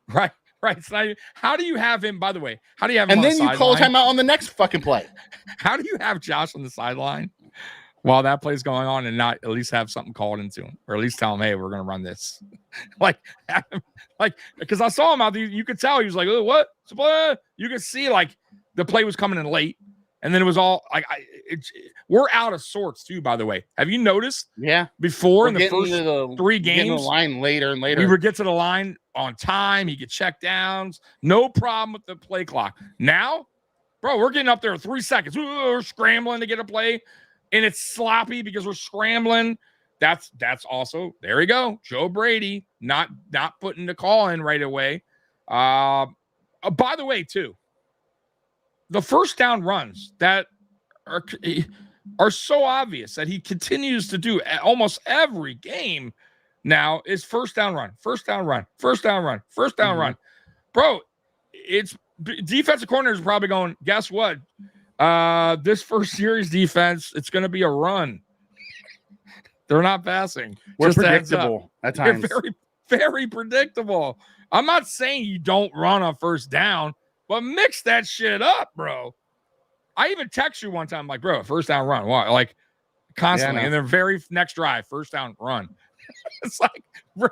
Speaker 1: Right. So how do you have him? By the way, how do you have him?
Speaker 2: And then you call a timeout on the next fucking play.
Speaker 1: How do you have Josh on the sideline while that play's going on and not at least have something called into him, or at least tell him, hey, we're going to run this? Because I saw him out there, you could tell he was like, oh, what? You could see like the play was coming in late. And then it was all like, we're out of sorts too, by the way. Have you noticed?
Speaker 2: Yeah.
Speaker 1: Before in the first 3 games,
Speaker 2: the line later and later.
Speaker 1: We would get to the line on time. He get check downs. No problem with the play clock. Now, bro, we're getting up there in 3 seconds. We're scrambling to get a play, and it's sloppy because we're scrambling. That's also, there we go. Joe Brady not putting the call in right away. By the way, too, the first down runs that are so obvious that he continues to do almost every game now is first down run. Bro, it's defensive coordinators are probably going, guess what? This first series defense, it's going to be a run. They're not passing.
Speaker 2: We're just predictable at times.
Speaker 1: They're very, very predictable. I'm not saying you don't run on first down, but mix that shit up, bro. I even text you one time, like, bro, first down run. Why? Like, constantly. And the very next drive, first down run. It's like, bro,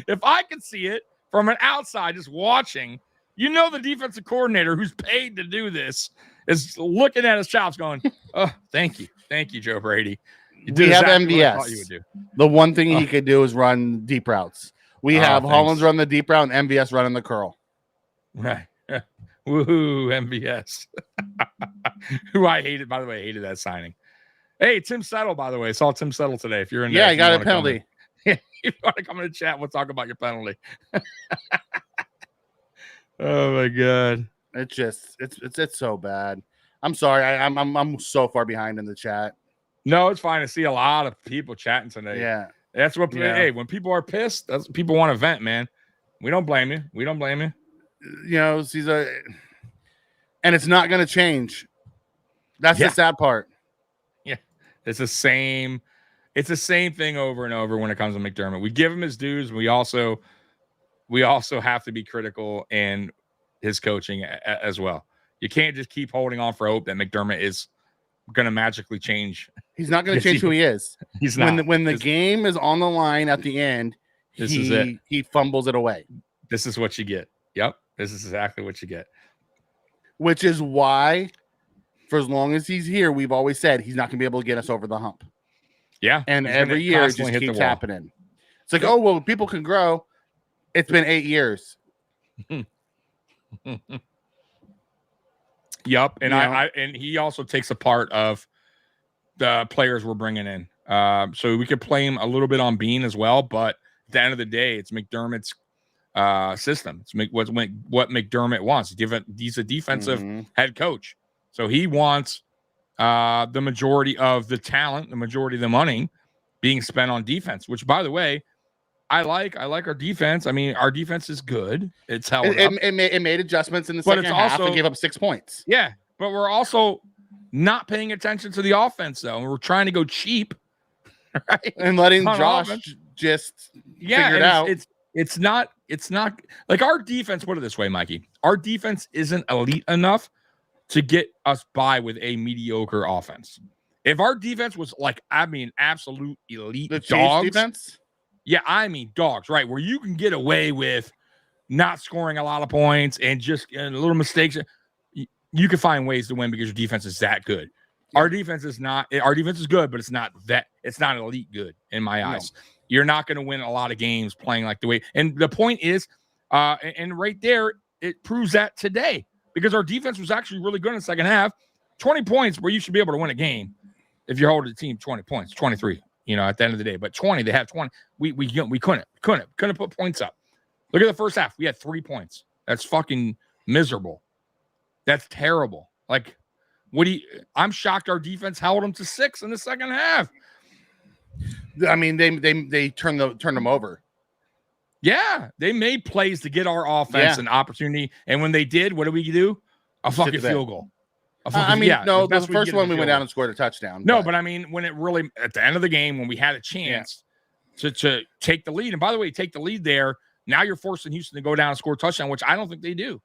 Speaker 1: if I could see it from an outside just watching, the defensive coordinator who's paid to do this is looking at his chops going, oh, thank you. Thank you, Joe Brady.
Speaker 2: We have MVS. The one thing he could do is run deep routes. We have Hollins run the deep route and MVS running the curl.
Speaker 1: Right. Woohoo, MVS. Who I hated, by the way, hated that signing. Hey, Tim Settle, by the way. Saw Tim Settle today. If you're in there.
Speaker 2: Yeah, he got a penalty.
Speaker 1: If you want to come in the chat, we'll talk about your penalty. Oh my God.
Speaker 2: It's so bad. I'm sorry. I'm so far behind in the chat.
Speaker 1: No, it's fine. I see a lot of people chatting today.
Speaker 2: Yeah.
Speaker 1: That's what hey, when people are pissed, that's people want to vent, man. We don't blame you.
Speaker 2: And it's not going to change. That's the sad part.
Speaker 1: Yeah. It's the same thing over and over when it comes to McDermott. We give him his dues. We also we also have to be critical in his coaching as well. You can't just keep holding on for hope that McDermott is going to magically change.
Speaker 2: He's not going to change who he is.
Speaker 1: He's not.
Speaker 2: When the game is on the line at the end, he fumbles it away.
Speaker 1: This is what you get. Yep. This is exactly what you get.
Speaker 2: Which is why, for as long as he's here, we've always said he's not going to be able to get us over the hump.
Speaker 1: Yeah.
Speaker 2: And every year it just keeps happening. It's like, oh, well, people can grow. It's been 8 years.
Speaker 1: Yep. And and he also takes a part of the players we're bringing in. So we could play him a little bit on Bean as well, but at the end of the day, it's McDermott's system. It's what McDermott wants. He's a defensive head coach, so he wants the majority of the talent, the majority of the money being spent on defense. Which, by the way, I like our defense. I mean, our defense is good. It's held up.
Speaker 2: It made adjustments in the second half and gave up 6 points.
Speaker 1: Yeah, but we're also not paying attention to the offense, though. And we're trying to go cheap, right?
Speaker 2: And letting Josh just figure it out.
Speaker 1: It's not like our defense. Put it this way, Mikey. Our defense isn't elite enough to get us by with a mediocre offense. If our defense was absolute elite dogs
Speaker 2: defense.
Speaker 1: Yeah, I mean dogs, right? Where you can get away with not scoring a lot of points and just little mistakes. You can find ways to win because your defense is that good. Yeah. Our defense is not. Our defense is good, but it's not elite good in my eyes. You're not going to win a lot of games playing like the way. And the point is, and right there, it proves that today because our defense was actually really good in the second half. 20 points where you should be able to win a game if you're holding the team 20 points, 23. At the end of the day, but 20, they have 20. We couldn't put points up. Look at the first half. We had 3 points. That's fucking miserable. That's terrible. Like, I'm shocked our defense held them to 6 in the second half.
Speaker 2: I mean, they turned them over.
Speaker 1: Yeah, they made plays to get our offense an opportunity, and when they did, what did we do? A fucking field goal.
Speaker 2: The first one we went down and scored a touchdown.
Speaker 1: No, but I mean, when it really, at the end of the game, when we had a chance to take the lead, and by the way, take the lead there, now you're forcing Houston to go down and score a touchdown, which I don't think they do.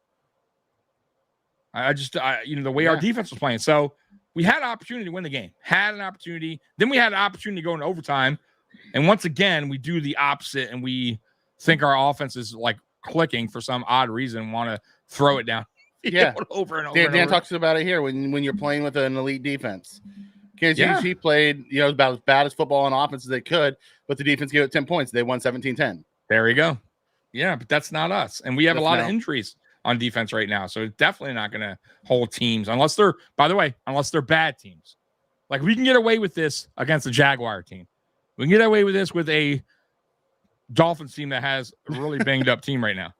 Speaker 1: The way our defense was playing. So we had an opportunity to win the game, had an opportunity. Then we had an opportunity to go into overtime. And once again, we do the opposite and we think our offense is like clicking for some odd reason, want to throw it down.
Speaker 2: Yeah,
Speaker 1: over and over.
Speaker 2: Dan talks about it here when you're playing with an elite defense. He played about as bad as football on offense as they could, but the defense gave it 10 points. They won 17-10.
Speaker 1: There you go. Yeah, but that's not us, and we have a lot of injuries on defense right now, so it's definitely not going to hold teams unless they're bad teams. Like we can get away with this against the Jaguar team. We can get away with this with a Dolphins team that has a really banged up team right now.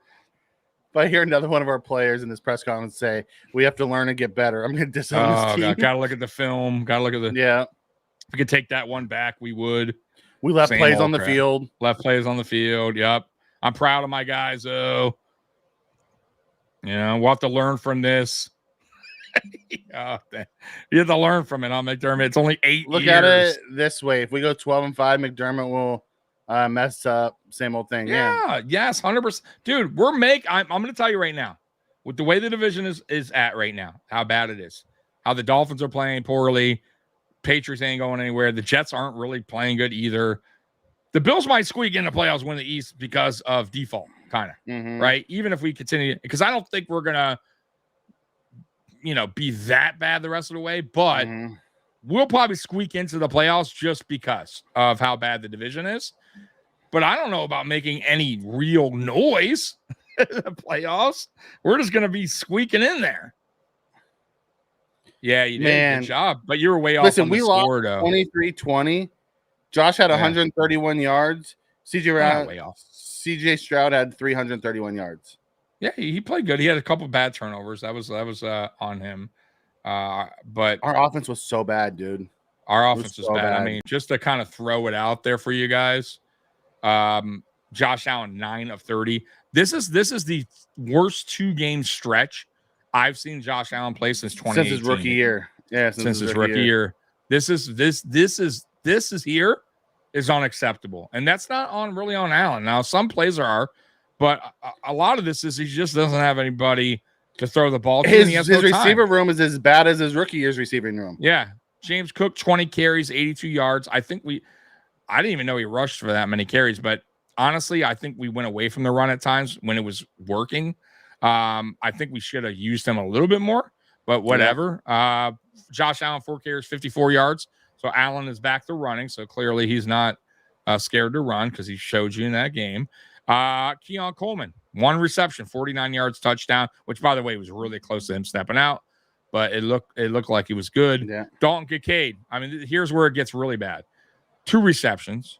Speaker 2: If I hear another one of our players in this press conference say, we have to learn and get better, I'm going to disown this team.
Speaker 1: Got to look at the film. Got to look at the –
Speaker 2: yeah.
Speaker 1: If we could take that one back, we would.
Speaker 2: We left plays on the field.
Speaker 1: Left plays on the field, yep. I'm proud of my guys, though. We'll have to learn from this. You have to learn from it, McDermott. It's only 8 years.
Speaker 2: Look at it this way. If we go 12-5, McDermott will – mess up, same old thing.
Speaker 1: Yeah. Yes, 100%. Dude, I'm going to tell you right now, with the way the division is at right now, how bad it is, how the Dolphins are playing poorly, Patriots ain't going anywhere, the Jets aren't really playing good either. The Bills might squeak in the playoffs, win the East because of default, kind of, right? Even if we continue, because I don't think we're going to, be that bad the rest of the way, but we'll probably squeak into the playoffs just because of how bad the division is. But I don't know about making any real noise in the playoffs. We're just going to be squeaking in there. Yeah, you did a good job, but you were way off.
Speaker 2: Listen,
Speaker 1: on the
Speaker 2: we
Speaker 1: score,
Speaker 2: lost 23-20. Josh had 131 yards. CJ Stroud had 331 yards.
Speaker 1: Yeah, he played good. He had a couple bad turnovers. That was on him. But
Speaker 2: our offense was so bad, dude.
Speaker 1: Our offense was bad. I mean, just to kind of throw it out there for you guys. Josh Allen 9 of 30. This is the worst 2-game stretch I've seen Josh Allen play since 2018.
Speaker 2: Since his rookie year. Yeah,
Speaker 1: since his rookie year. This is unacceptable. And that's not really on Allen. Now, some plays are, But a lot of this is he just doesn't have anybody to throw the ball to.
Speaker 2: His receiver room is as bad as his rookie year's receiving room.
Speaker 1: Yeah. James Cook, 20 carries, 82 yards. I didn't even know he rushed for that many carries, but honestly, I think we went away from the run at times when it was working. I think we should have used him a little bit more, but whatever. Yeah. Josh Allen, 4 carries, 54 yards. So Allen is back to running. So clearly he's not scared to run because he showed you in that game. Keon Coleman, 1 reception, 49 yards, touchdown, which, by the way, was really close to him stepping out, but it looked like he was good.
Speaker 2: Yeah.
Speaker 1: Dalton Kincaid, I mean, here's where it gets really bad. 2 receptions,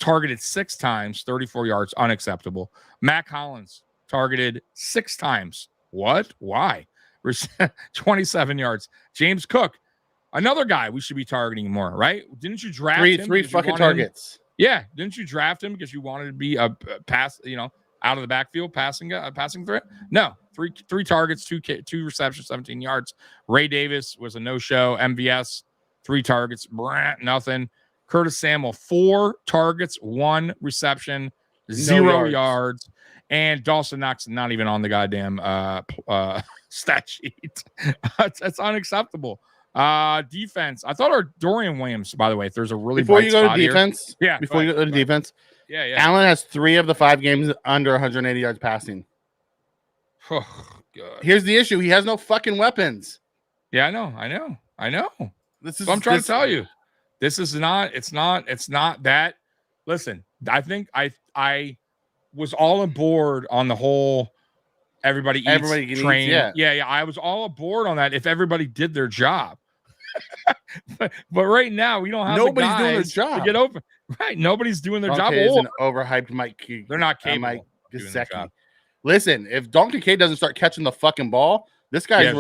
Speaker 1: targeted 6 times, 34 yards, unacceptable. Mac Hollins targeted 6 times. What? Why? 27 yards. James Cook, another guy we should be targeting more, right? Didn't you draft him?
Speaker 2: 3 fucking targets.
Speaker 1: Yeah, didn't you draft him because you wanted to be a pass, out of the backfield passing threat? No, three targets, 2 receptions, 17 yards. Ray Davis was a no-show. MVS, 3 targets, nothing. Curtis Samuel, 4 targets, 1 reception, 0 yards. And Dawson Knox not even on the goddamn stat sheet. That's unacceptable. Defense. I thought our Dorian Williams, by the way, if there's a really
Speaker 2: before you go to defense,
Speaker 1: before
Speaker 2: you go to defense, Allen has 3 of the 5 games under 180 yards passing.
Speaker 1: Oh, God.
Speaker 2: Here's the issue: he has no fucking weapons.
Speaker 1: Yeah, I know. This is what I'm trying to tell you. This is not. It's not that. Listen, I think I was all aboard on the whole. Everybody train. Yeah. I was all aboard on that if everybody did their job. but right now we don't have
Speaker 2: nobody's doing their job
Speaker 1: to get open. Right, nobody's doing their job.
Speaker 2: Is an overhyped Mike.
Speaker 1: They're not capable.
Speaker 2: Mike Gesicki. Listen, if Donkey K doesn't start catching the fucking ball, this guy's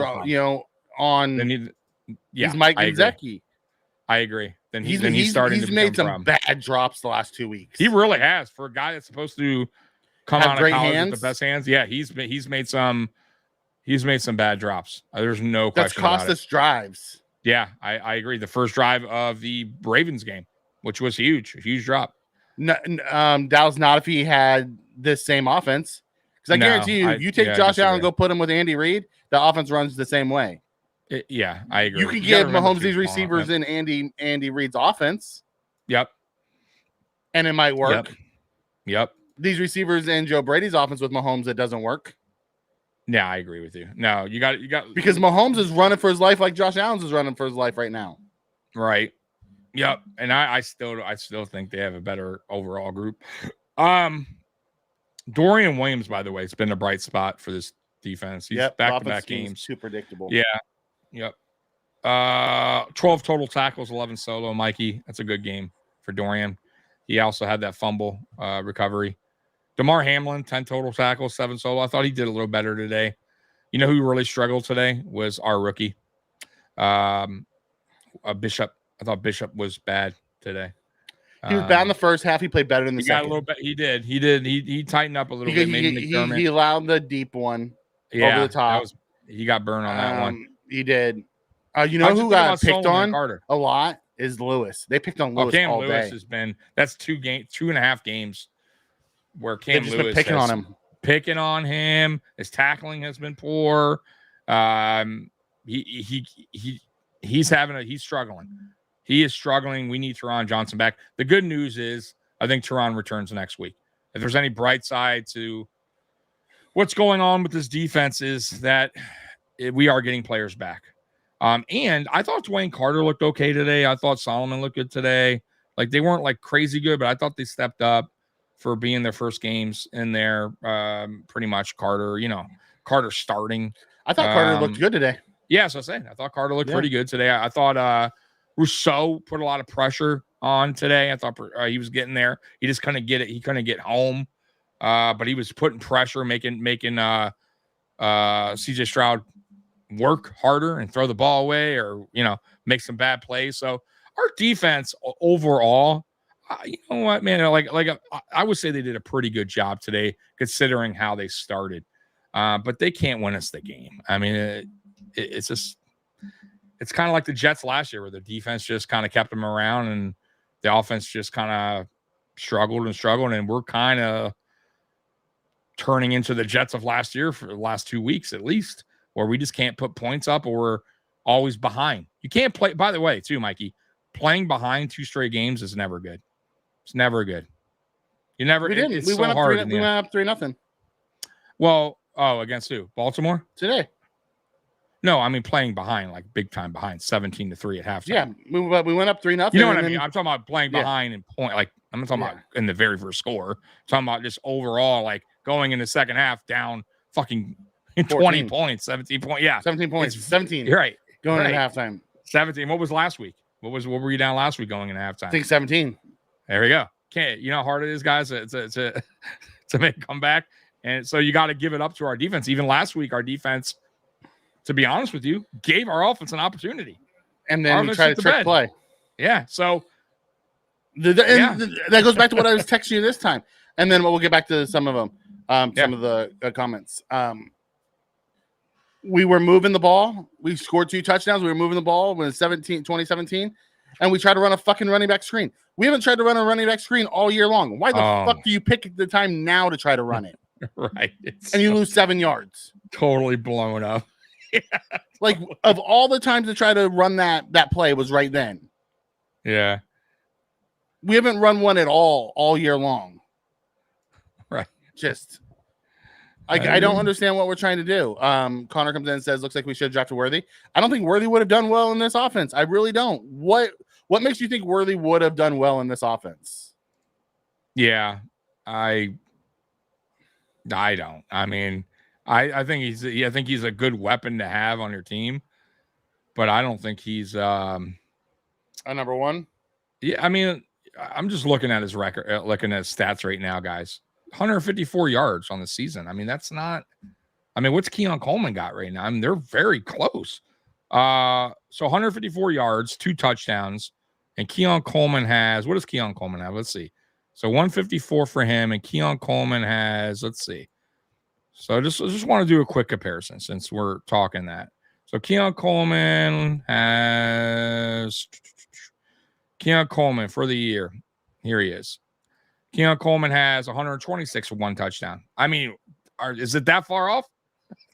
Speaker 2: on. He's Mike Gesicki.
Speaker 1: I agree. Then he's starting.
Speaker 2: He's made some bad drops the last 2 weeks.
Speaker 1: He really has for a guy that's supposed to come out of college with the best hands. Yeah, he's made some bad drops. There's no question.
Speaker 2: That's cost us drives.
Speaker 1: Yeah, I agree. The first drive of the Ravens game, which was a huge drop.
Speaker 2: Dallas not if he had this same offense. Because I guarantee you, you take Josh Allen and go put him with Andy Reid, the offense runs the same way.
Speaker 1: I agree.
Speaker 2: You can give Mahomes these receivers in Andy Reid's offense.
Speaker 1: Yep.
Speaker 2: And it might work.
Speaker 1: Yep.
Speaker 2: These receivers in Joe Brady's offense with Mahomes, it doesn't work.
Speaker 1: Yeah, I agree with you. No, you got
Speaker 2: because Mahomes is running for his life like Josh Allen's is running for his life right now.
Speaker 1: Right. Yep. And I still think they have a better overall group. Dorian Williams, by the way, has been a bright spot for this defense. He's back-to-back games.
Speaker 2: Too predictable.
Speaker 1: Yeah. Yep. 12 total tackles, 11 solo. Mikey, that's a good game for Dorian. He also had that fumble recovery. DeMar Hamlin, 10 total tackles, 7 solo. I thought he did a little better today. You know who really struggled today was our rookie, Bishop. I thought Bishop was bad today.
Speaker 2: He was bad in the first half. He played better in the second.
Speaker 1: Got a little bit. He did. He tightened up a little bit.
Speaker 2: He allowed the deep one over the top.
Speaker 1: He got burned on that one.
Speaker 2: He did. You know who got picked on a lot is Lewis. They picked on Lewis
Speaker 1: Cam
Speaker 2: all
Speaker 1: Lewis
Speaker 2: day.
Speaker 1: Has been that's 2.5 games where Cam Lewis
Speaker 2: been picking on him.
Speaker 1: Picking on him. His tackling has been poor. He's struggling. He is struggling. We need Teron Johnson back. The good news is I think Teron returns next week. If there's any bright side to what's going on with this defense is that we are getting players back. And I thought Dwayne Carter looked okay today. I thought Solomon looked good today. Like they weren't like crazy good, but I thought they stepped up for being their first games in there. Pretty much Carter starting.
Speaker 2: I thought Carter looked good today.
Speaker 1: Yeah, so I was saying I thought Carter looked pretty good today. I thought Rousseau put a lot of pressure on today. I thought he was getting there. He just couldn't get it. He couldn't get home. But he was putting pressure, making CJ Stroud work harder and throw the ball away or, make some bad plays. So our defense overall, you know what, man, I would say they did a pretty good job today considering how they started. But they can't win us the game. I mean, it's just, it's kind of like the Jets last year where the defense just kind of kept them around and the offense just kind of struggled and we're kind of turning into the Jets of last year for the last 2 weeks at least, where we just can't put points up or we're always behind. You can't play, by the way, too, Mikey, playing behind 2 straight games is never good. It's never good. You never,
Speaker 2: we didn't.
Speaker 1: It's
Speaker 2: we
Speaker 1: so
Speaker 2: went up
Speaker 1: hard.
Speaker 2: we went up 3-0.
Speaker 1: Well, against who? Baltimore?
Speaker 2: Today.
Speaker 1: No, I mean playing behind, like big time behind, 17-3 at halftime.
Speaker 2: Yeah, we went up 3-0.
Speaker 1: You know what I mean? I'm talking about playing behind and point. Like I'm not talking about in the very first score. I'm talking about just overall, like going in the second half down fucking 20 points, 17 points. Yeah,
Speaker 2: 17 points. 17.
Speaker 1: You're right.
Speaker 2: Going into halftime.
Speaker 1: 17. What was last week? What were you down last week going into halftime?
Speaker 2: I think 17.
Speaker 1: There we go. You know how hard it is, guys, to make a comeback. And so you got to give it up to our defense. Even last week, our defense, to be honest with you, gave our offense an opportunity.
Speaker 2: And then we tried to trick play.
Speaker 1: Yeah. So
Speaker 2: that goes back to what I was texting you this time. And then we'll get back to some of them, some of the comments. We were moving the ball. We scored 2 touchdowns. We were moving the ball when 2017. And we tried to run a fucking running back screen. We haven't tried to run a running back screen all year long. Why the fuck do you pick the time now to try to run it?
Speaker 1: Right.
Speaker 2: And you lose 7 yards.
Speaker 1: Totally blown up.
Speaker 2: Yeah. Like, of all the times to try to run that play was right then.
Speaker 1: Yeah.
Speaker 2: We haven't run one at all year long.
Speaker 1: Right.
Speaker 2: Just, I don't understand what we're trying to do. Connor comes in and says, looks like we should have drafted Worthy. I don't think Worthy would have done well in this offense. I really don't. What makes you think Worthy would have done well in this offense?
Speaker 1: Yeah. I don't. I mean, I think he's a good weapon to have on your team, but I don't think he's a
Speaker 2: number one.
Speaker 1: Yeah, I mean, I'm just looking at his record, looking at his stats right now, guys. 154 yards on the season. I mean, that's not. I mean, what's Keon Coleman got right now? I mean, they're very close. So 154 yards, 2 touchdowns, and Keon Coleman has. What does Keon Coleman have? Let's see. So 154 for him, and Keon Coleman has. Let's see. So I just want to do a quick comparison since we're talking that. So Keon Coleman for the year. Here he is. Keon Coleman has 126 for 1 touchdown. I mean, is it that far off?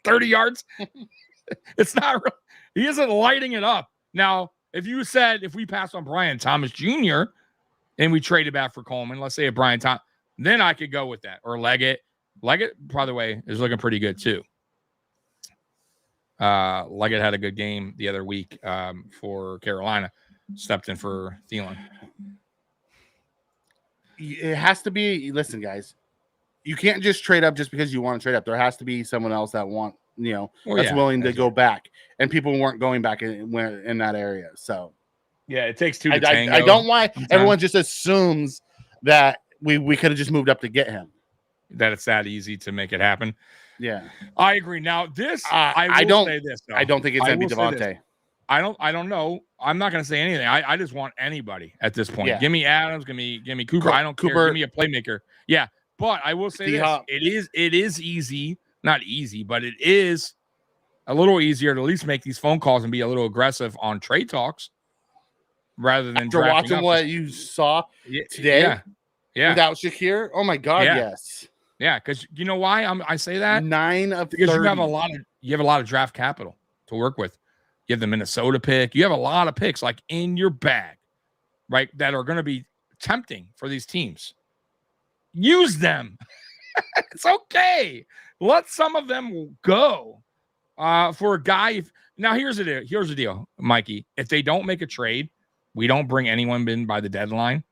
Speaker 1: 30 yards? It's not. He isn't lighting it up. Now, if we pass on Brian Thomas Jr. and we traded back for Coleman, let's say a Brian Thomas, then I could go with that. Or Leggett. Leggett, by the way, is looking pretty good too. Leggett had a good game the other week for Carolina. Stepped in for Thielen.
Speaker 2: It has to be. Listen, guys, you can't just trade up just because you want to trade up. There has to be someone else that that's willing to go back, and people weren't going back in that area. So,
Speaker 1: yeah, it takes 2 to tango.
Speaker 2: I don't why everyone just assumes that we could have just moved up to get him.
Speaker 1: That it's that easy to make it happen.
Speaker 2: Yeah,
Speaker 1: I agree. Now this,
Speaker 2: I don't say this. Though. I don't think it's gonna be Devontae.
Speaker 1: I don't know. I'm not gonna say anything. I just want anybody at this point. Yeah. Give me Adams. Give me Cooper. I don't care. Give me a playmaker. Yeah, but I will say this: it is easy. Not easy, but it is a little easier to at least make these phone calls and be a little aggressive on trade talks rather than
Speaker 2: after watching what you saw today.
Speaker 1: Yeah.
Speaker 2: Without Shakir. Oh my God. Yes.
Speaker 1: Yeah, because you know why I say that?
Speaker 2: 9 of 30.
Speaker 1: Because you have a lot of draft capital to work with. You have the Minnesota pick. You have a lot of picks like in your bag, right? That are going to be tempting for these teams. Use them. It's okay. Let some of them go for a guy. Now here's the deal, Mikey. If they don't make a trade, we don't bring anyone in by the deadline.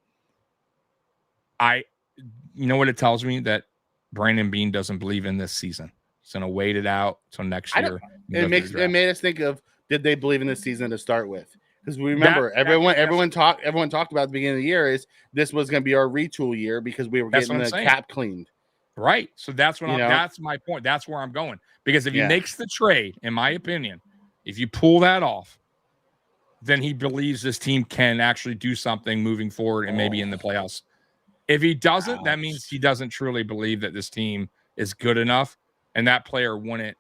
Speaker 1: You know what it tells me? That Brandon Beane doesn't believe in this season. He's going to wait it out till next year.
Speaker 2: It made us think of, did they believe in this season to start with? Because we remember everyone talked about at the beginning of the year is this was going to be our retool year because we were getting the cap cleaned.
Speaker 1: Right. So that's that's my point. That's where I'm going. Because if he makes the trade, in my opinion, if you pull that off, then he believes this team can actually do something moving forward and maybe in the playoffs. If he doesn't, that means he doesn't truly believe that this team is good enough and that player wouldn't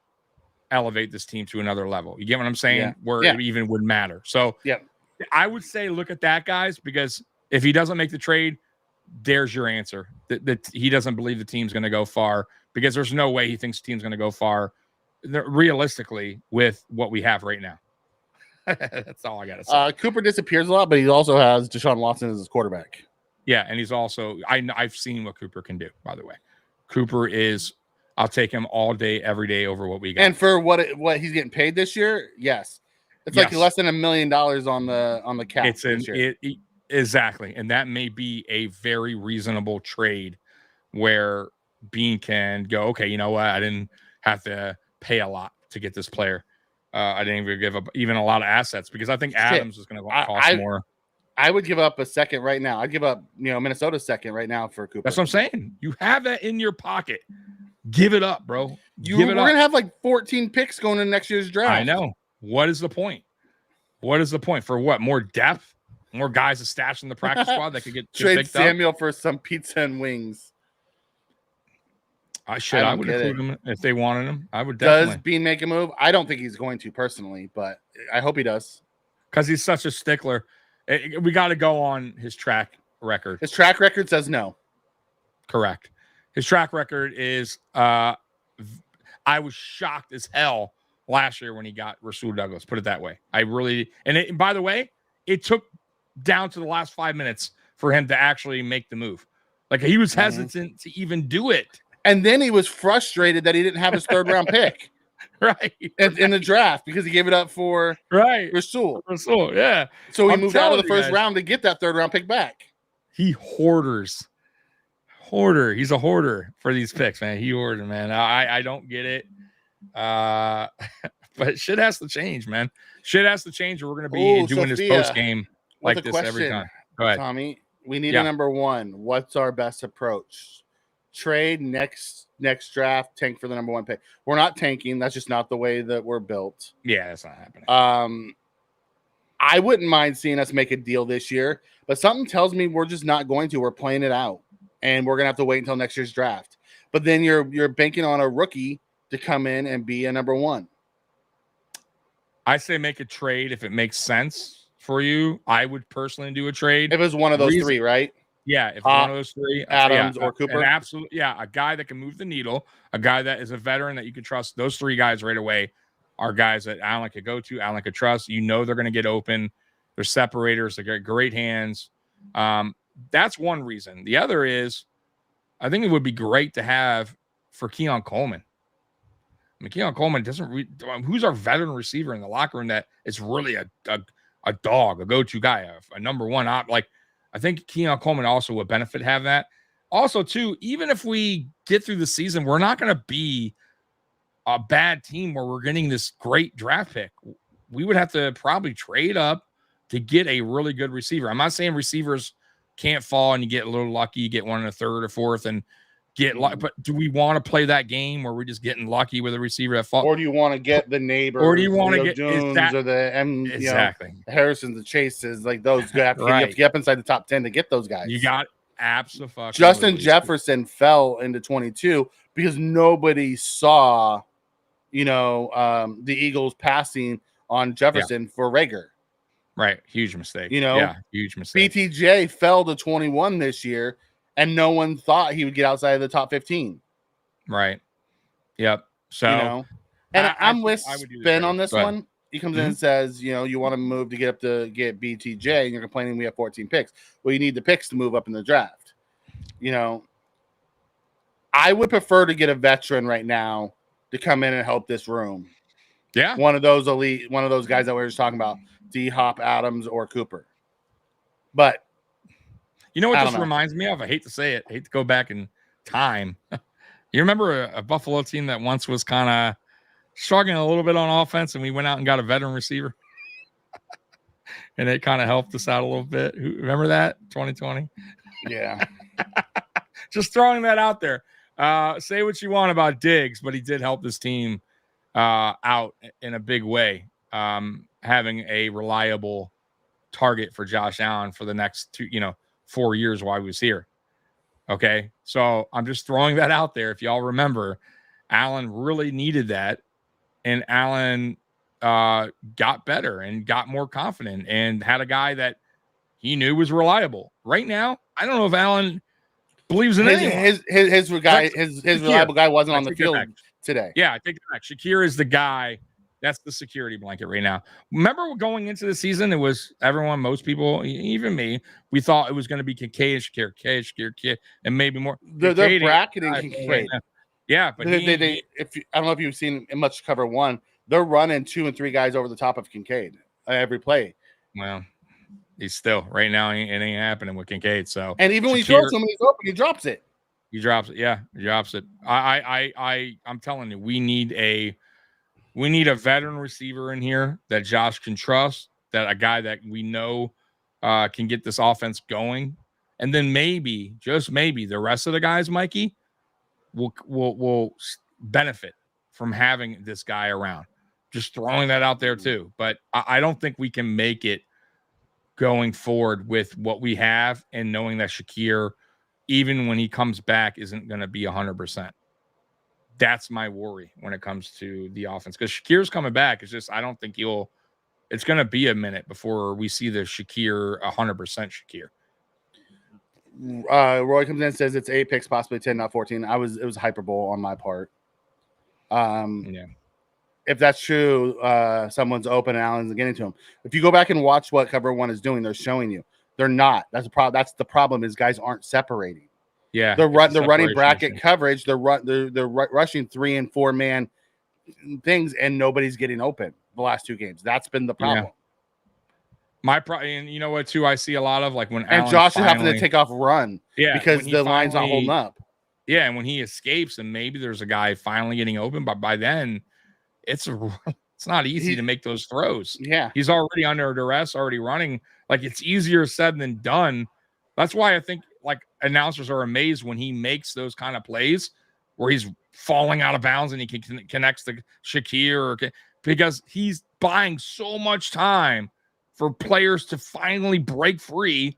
Speaker 1: elevate this team to another level. You get what I'm saying? Yeah. Where it even would matter. So I would say look at that, guys, because if he doesn't make the trade, there's your answer. That he doesn't believe the team's going to go far because there's no way he thinks the team's going to go far realistically with what we have right now. That's all I got to say.
Speaker 2: Cooper disappears a lot, but he also has Deshaun Watson as his quarterback.
Speaker 1: Yeah, and he's also I've seen what Cooper can do, by the way. Cooper is I'll take him all day, every day over what we got.
Speaker 2: And for what he's getting paid this year, yes. It's like less than $1 million on the cap.
Speaker 1: Exactly. And that may be a very reasonable trade where Bean can go, okay, you know what? I didn't have to pay a lot to get this player. I didn't even give up even a lot of assets because I think Adams is going to cost more.
Speaker 2: I would give up a second right now. I'd give up, Minnesota's second right now for Cooper.
Speaker 1: That's what I'm saying. You have that in your pocket. Give it up, bro.
Speaker 2: We're going to have like 14 picks going in next year's draft.
Speaker 1: I know. What is the point? What is the point? For what? More depth? More guys to stash in the practice squad that could get
Speaker 2: trade Samuel for some pizza and wings.
Speaker 1: I would include him if they wanted him. I would definitely.
Speaker 2: Does Bean make a move? I don't think he's going to personally, but I hope he does.
Speaker 1: Because he's such a stickler. We got to go on his track record.
Speaker 2: His track record says no.
Speaker 1: Correct. His track record is I was shocked as hell last year when he got Rasul Douglas. Put it that way. And by the way, it took down to the last 5 minutes for him to actually make the move. Like he was hesitant to even do it.
Speaker 2: And then he was frustrated that he didn't have his third round pick.
Speaker 1: Right.
Speaker 2: In the draft because he gave it up for Rasul.
Speaker 1: Yeah.
Speaker 2: So he moved out of the first round to get that third round pick back.
Speaker 1: He hoarder. He's a hoarder for these picks, man. He hoarded, man. I don't get it. But shit has to change, man. Shit has to change, or we're going to be doing this post game like this every time. Go ahead,
Speaker 2: Tommy. We need a number one. What's our best approach? Trade next draft, tank for the number one pick. We're not tanking. That's just not the way that we're built.
Speaker 1: Yeah, that's not happening.
Speaker 2: I wouldn't mind seeing us make a deal this year, but something tells me we're just not going to. We're playing it out, and we're gonna have to wait until next year's draft. But then you're banking on a rookie to come in and be a number one.
Speaker 1: I say make a trade if it makes sense for you. I would personally do a trade
Speaker 2: if it was one of those three, right?
Speaker 1: Yeah, if it's one of those three,
Speaker 2: Adams or Cooper,
Speaker 1: absolutely, a guy that can move the needle, a guy that is a veteran that you can trust. Those three guys right away are guys that Allen could go to, Allen could trust. You know they're going to get open. They're separators. They got great hands. That's one reason. The other is, I think it would be great to have for Keon Coleman. I mean, Keon Coleman doesn't. Who's our veteran receiver in the locker room that is really a dog, a go-to guy, a number one op? Like, I think Keon Coleman also would benefit have that. Also, too, even if we get through the season, we're not going to be a bad team where we're getting this great draft pick. We would have to probably trade up to get a really good receiver. I'm not saying receivers can't fall and you get a little lucky, you get one in the third or fourth and get lucky. But do we want to play that game where we're just getting lucky with a receiver that falls?
Speaker 2: Or do you want to get the neighbor?
Speaker 1: Or do you want to get
Speaker 2: Jones or the
Speaker 1: exactly
Speaker 2: the Harrisons, the Chases, like those? You have to get up inside the top 10 to get those guys.
Speaker 1: You got absolutely.
Speaker 2: Justin Jefferson fell into 22 because nobody saw, the Eagles passing on Jefferson for Rager.
Speaker 1: Right. Huge mistake. Huge mistake.
Speaker 2: BTJ fell to 21 this year, and no one thought he would get outside of the top 15.
Speaker 1: Right. Yep. So,
Speaker 2: and I'm with Ben on this one. He comes in and says, you want to move to get BTJ, and you're complaining we have 14 picks. Well, you need the picks to move up in the draft. I would prefer to get a veteran right now to come in and help this room.
Speaker 1: Yeah.
Speaker 2: One of those elite, one of those guys that we were just talking about, D-Hop, Adams, or Cooper. But
Speaker 1: you know what this reminds me of? I hate to say it. I hate to go back in time. You remember a Buffalo team that once was kind of struggling a little bit on offense, and we went out and got a veteran receiver? And it kind of helped us out a little bit. Remember that? 2020?
Speaker 2: Yeah.
Speaker 1: Just throwing that out there. Say what you want about Diggs, but he did help this team out in a big way. Having a reliable target for Josh Allen for the next 4 years while he was here. Okay. So I'm just throwing that out there. If y'all remember, Allen really needed that. And Allen got better and got more confident and had a guy that he knew was reliable. Right now, I don't know if Allen believes in anyone.
Speaker 2: His reliable guy wasn't on the field today.
Speaker 1: Yeah, I take it back. Shakir is the guy. That's the security blanket right now. Remember going into the season, it was everyone, most people, even me, we thought it was going to be Kincaid, Shakir, and maybe more.
Speaker 2: They're bracketing Kincaid.
Speaker 1: Right, yeah, but
Speaker 2: I don't know if you've seen in much cover one, they're running 2 and 3 guys over the top of Kincaid every play.
Speaker 1: Well, he's still right now. It ain't happening with Kincaid. So,
Speaker 2: and even when he throws somebody open, he drops it.
Speaker 1: He drops it. Yeah, he drops it. I'm telling you, we need a veteran receiver in here that Josh can trust. That a guy that we know can get this offense going, and then maybe, just maybe, the rest of the guys, Mikey, will benefit from having this guy around. Just throwing that out there too. But I don't think we can make it going forward with what we have, and knowing that Shakir, even when he comes back, isn't going to be 100%. That's my worry when it comes to the offense, because Shakir's coming back. It's just, I don't think it's going to be a minute before we see the Shakir 100% Shakir.
Speaker 2: Roy comes in and says it's 8 picks, possibly 10, not 14. It was hyperbole on my part.
Speaker 1: Yeah.
Speaker 2: If that's true, someone's open and Allen's getting to him. If you go back and watch what cover one is doing, they're showing you they're not. That's the problem. That's the problem, is guys aren't separating.
Speaker 1: Yeah,
Speaker 2: they're running bracket coverage. They're rushing 3 and 4 man things, and nobody's getting open the last 2 games. That's been the problem.
Speaker 1: Yeah. And you know what too? I see a lot of, like, when
Speaker 2: Allen Josh is having to take off run, because the line's not holding up.
Speaker 1: Yeah, and when he escapes, and maybe there's a guy finally getting open, but by then it's not easy to make those throws.
Speaker 2: Yeah,
Speaker 1: he's already under duress, already running. Like, it's easier said than done. That's why I think, like, announcers are amazed when he makes those kind of plays where he's falling out of bounds and he connects to Shakir, because he's buying so much time for players to finally break free.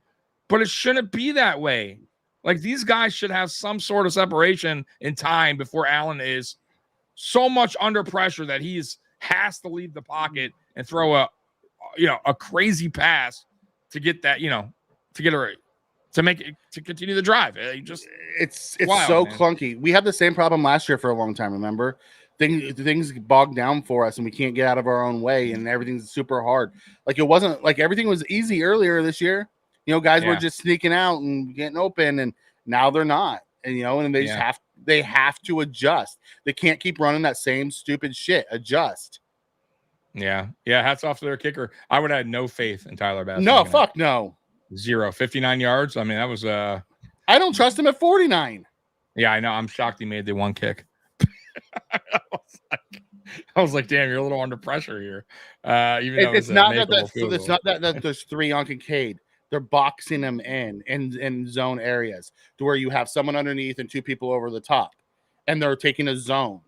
Speaker 1: But it shouldn't be that way. Like, these guys should have some sort of separation in time before Allen is so much under pressure that has to leave the pocket and throw a crazy pass to get that, to make it, to continue the drive. It's wild,
Speaker 2: so
Speaker 1: man.
Speaker 2: clunky. We had the same problem last year for a long time. Remember, things bogged down for us, and we can't get out of our own way, and everything's super hard. Like, it wasn't like everything was easy earlier this year. Guys were just sneaking out and getting open, and now they're not. And and they just have to adjust. They can't keep running that same stupid shit. Adjust.
Speaker 1: Yeah. Hats off to their kicker. I would have had no faith in Tyler Bass.
Speaker 2: No, fuck no.
Speaker 1: 0, 59 yards. I mean, that was
Speaker 2: I don't trust him at 49.
Speaker 1: Yeah, I know. I'm shocked he made the one kick. I was like, damn, you're a little under pressure here. Even though it's not
Speaker 2: that there's 3 on Kincaid. They're boxing him in zone areas to where you have someone underneath and 2 people over the top, and they're taking a zone.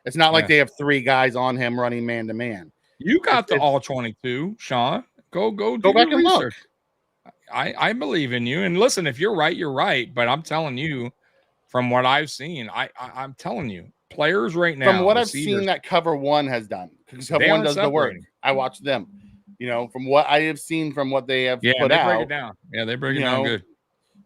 Speaker 2: It's not like they have 3 guys on him running man to man.
Speaker 1: You got the all 22, Sean. Go
Speaker 2: back and look.
Speaker 1: I believe in you. And listen, if you're right, you're right. But I'm telling you, from what I've seen, I'm telling you, players right now.
Speaker 2: From what I've seen that cover one has done, because cover one does the work. I watch them. From what I have seen, from what they have put out.
Speaker 1: Break it down. Yeah, they break it down good.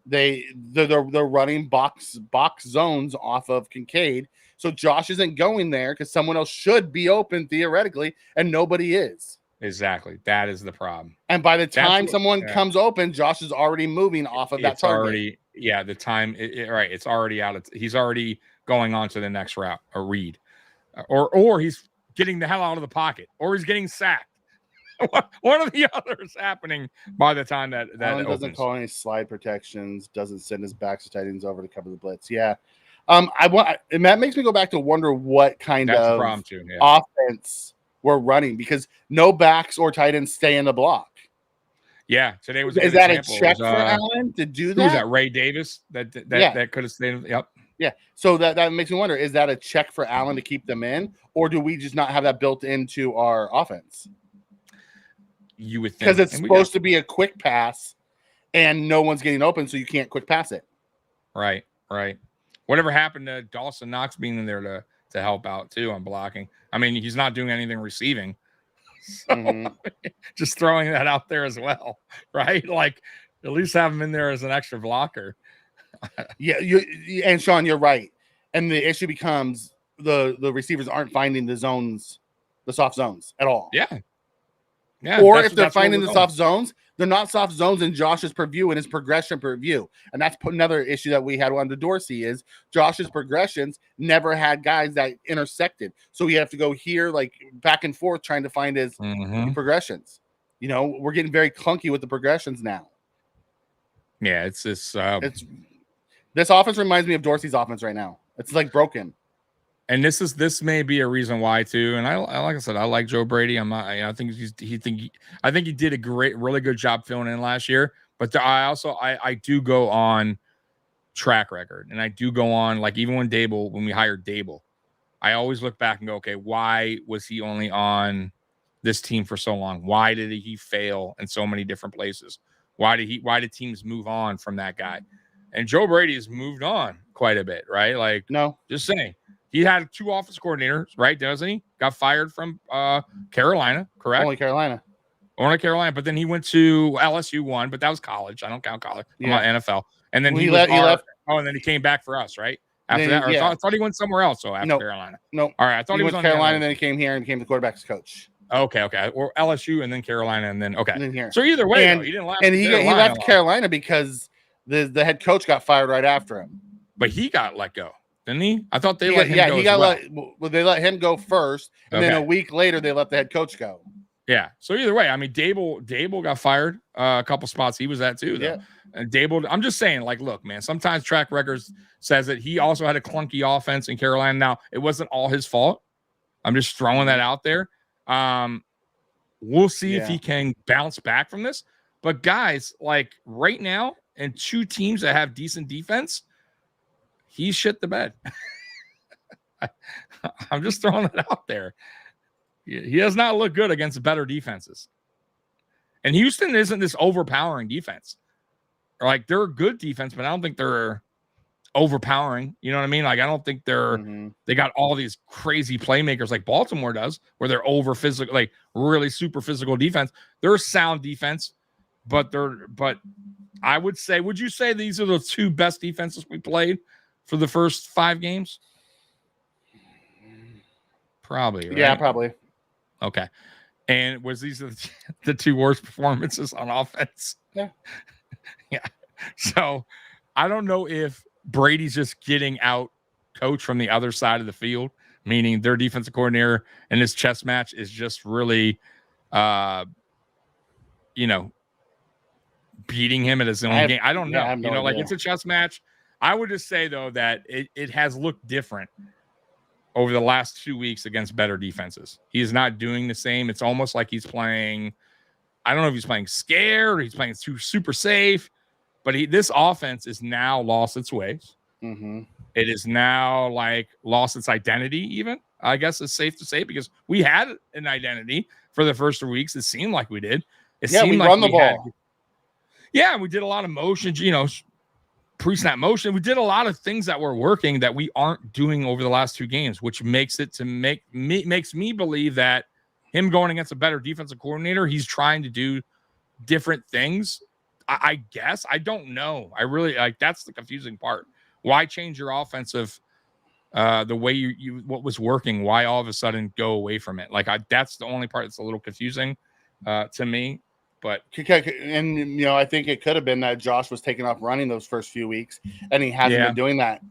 Speaker 2: They're running box zones off of Kincaid. So Josh isn't going there because someone else should be open theoretically, and nobody is.
Speaker 1: Exactly. That is the problem.
Speaker 2: And by the time someone comes open, Josh is already moving off of that target.
Speaker 1: The time, right. It's already out. He's already going on to the next route, a read. Or he's getting the hell out of the pocket, or he's getting sacked. One of the others happening by the time that
Speaker 2: Allen doesn't call any slide protections, doesn't send his backs or tight ends over to cover the blitz. Yeah. And that makes me go back to wonder what kind of offense we're running, because no backs or tight ends stay in the block.
Speaker 1: Yeah, today was.
Speaker 2: Is that example. A check for Allen to do that?
Speaker 1: Who was that? Ray Davis that could have stayed. Yep.
Speaker 2: Yeah. So that makes me wonder: is that a check for Allen to keep them in, or do we just not have that built into our offense?
Speaker 1: You would think,
Speaker 2: because it's supposed to be a quick pass, and no one's getting open, so you can't quick pass it.
Speaker 1: Right. Whatever happened to Dawson Knox being in there to help out too on blocking? I mean, he's not doing anything receiving, So, just throwing that out there as well, right? Like, at least have him in there as an extra blocker.
Speaker 2: Yeah, and Sean, you're right. And the issue becomes the receivers aren't finding the soft zones at all.
Speaker 1: Yeah.
Speaker 2: Or if they're finding the soft zones, they're not soft zones in Josh's purview and his progression purview. And that's another issue that we had under Dorsey is Josh's progressions never had guys that intersected. So we have to go here, like back and forth, trying to find his progressions. We're getting very clunky with the progressions now.
Speaker 1: Yeah, it's this.
Speaker 2: This offense reminds me of Dorsey's offense right now. It's like broken.
Speaker 1: And this may be a reason why too. And I like I said, I like Joe Brady. I'm not. I think he did a really good job filling in last year. But I do go on track record, and I do go on like even when we hired Dable, I always look back and go, okay, why was he only on this team for so long? Why did he fail in so many different places? Why did teams move on from that guy? And Joe Brady has moved on quite a bit, right? Like,
Speaker 2: no,
Speaker 1: just saying. He had 2 offense coordinators, right? Doesn't he? Got fired from Carolina, correct?
Speaker 2: Only Carolina.
Speaker 1: But then he went to LSU one, but that was college. I don't count college. I'm on NFL. And then he left. Oh, and then he came back for us, right? After that, I thought he went somewhere else. So after Carolina,
Speaker 2: no.
Speaker 1: All right, I thought he was on
Speaker 2: Carolina, and then he came here and became the quarterback's coach.
Speaker 1: Okay, or LSU, and then Carolina, and then okay. And then here. So either way, he didn't last.
Speaker 2: And he left Carolina because the head coach got fired right after him.
Speaker 1: But he got let go. Didn't he? I thought they let him go.
Speaker 2: Yeah, they let him go first, and then a week later they let the head coach go.
Speaker 1: Yeah. So either way, I mean, Dable got fired a couple spots. He was at too. Though. Yeah. And Dable, I'm just saying, like, look, man. Sometimes track records says that he also had a clunky offense in Carolina. Now it wasn't all his fault. I'm just throwing that out there. We'll see if he can bounce back from this. But guys, like right now, and 2 teams that have decent defense, he shit the bed. I'm just throwing it out there. He does not look good against better defenses. And Houston isn't this overpowering defense. Like, they're a good defense, but I don't think they're overpowering. You know what I mean? Like, I don't think they got all these crazy playmakers like Baltimore does, where they're over physical, like really super physical defense. They're a sound defense, but I would you say these are the 2 best defenses we played for the first 5 games? Probably, right?
Speaker 2: Yeah, probably.
Speaker 1: Okay. And was these the 2 worst performances on offense?
Speaker 2: Yeah.
Speaker 1: Yeah. So I don't know if Brady's just getting out coach from the other side of the field, meaning their defensive coordinator in this chess match is just really, beating him at his own game. I don't know. It's a chess match. I would just say, though, that it has looked different over the last 2 weeks against better defenses. He is not doing the same. It's almost like he's playing, I don't know if he's playing scared or he's playing super safe, but this offense is now lost its ways.
Speaker 2: Mm-hmm.
Speaker 1: It is now like lost its identity, even, I guess it's safe to say, because we had an identity for the first 3 weeks. It seemed like we did. It seemed
Speaker 2: we
Speaker 1: like
Speaker 2: run the ball.
Speaker 1: We did a lot of motions, pre-snap motion. We did a lot of things that were working that we aren't doing over the last 2 games, which makes me believe that him going against a better defensive coordinator, he's trying to do different things. I guess. I don't know. I really that's the confusing part. Why change your offensive the way you what was working? Why all of a sudden go away from it? That's the only part that's a little confusing to me. But
Speaker 2: I think it could have been that Josh was taking off running those first few weeks, and he hasn't been doing that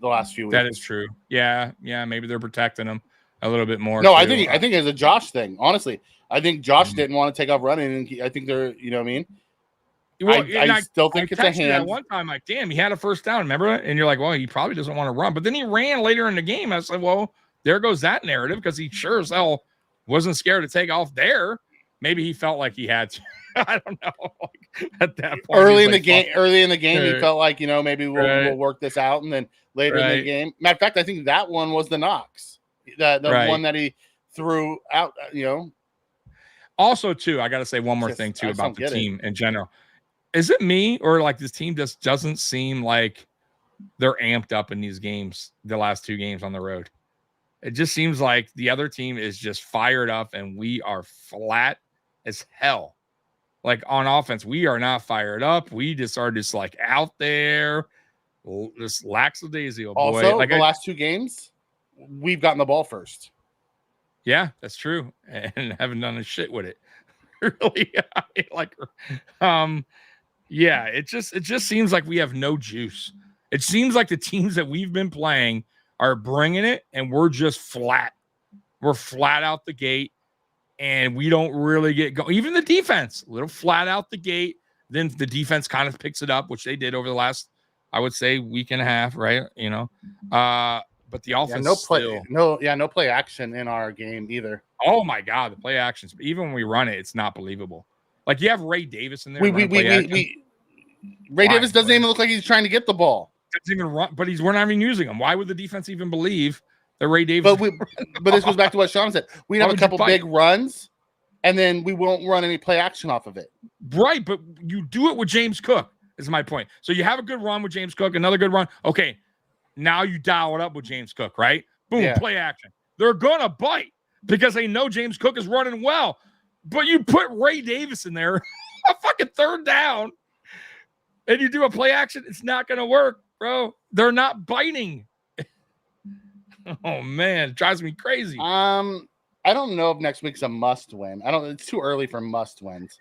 Speaker 2: the last few weeks.
Speaker 1: That is true. Yeah. Maybe they're protecting him a little bit more.
Speaker 2: No, too. I think it's a Josh thing. Honestly, I think Josh didn't want to take off running, and I think they're, you know what I mean.
Speaker 1: Well,
Speaker 2: I still think it's a hand.
Speaker 1: At one time, like, damn, he had a first down, remember? And you're like, well, he probably doesn't want to run. But then he ran later in the game. I was like, well, there goes that narrative, because he sure as hell wasn't scared to take off there. Maybe he felt like he had to. I don't know. At that point,
Speaker 2: early in the game, he felt like, maybe we'll work this out, and then later in the game. Matter of fact, I think that one was the Knox, the one that he threw out.
Speaker 1: Also, too, I got to say one more thing too about the team in general. Is it me, or like this team just doesn't seem like they're amped up in these games, the last 2 games on the road? It just seems like the other team is just fired up and we are flat as hell. Like on offense, we are not fired up. We just are just like out there, just lackadaisical, boy.
Speaker 2: Also,
Speaker 1: like
Speaker 2: the last 2 games, we've gotten the ball first.
Speaker 1: Yeah, that's true, and haven't done a shit with it. Really, yeah. It just seems like we have no juice. It seems like the teams that we've been playing are bringing it, and we're just flat. We're flat out the gate. And we don't really get going. Even the defense, a little flat out the gate. Then the defense kind of picks it up, which they did over the last, I would say, week and a half, right? But the offense,
Speaker 2: no play action in our game either.
Speaker 1: Oh my God, the play actions. Even when we run it, it's not believable. Like you have Ray Davis in there.
Speaker 2: Ray Davis doesn't even look like he's trying to get the ball.
Speaker 1: Doesn't even run, but we're not even using him. Why would the defense even believe that Ray Davis?
Speaker 2: But this goes back to what Sean said. We have a couple big runs, and then we won't run any play action off of it.
Speaker 1: Right, but you do it with James Cook, is my point. So you have a good run with James Cook, another good run. Okay, now you dial it up with James Cook, right? Boom, play action. They're going to bite because they know James Cook is running well. But you put Ray Davis in there, a fucking third down, and you do a play action, it's not going to work, bro. They're not biting. Oh man, it drives me crazy.
Speaker 2: I don't know if next week's a must win. It's too early for must wins.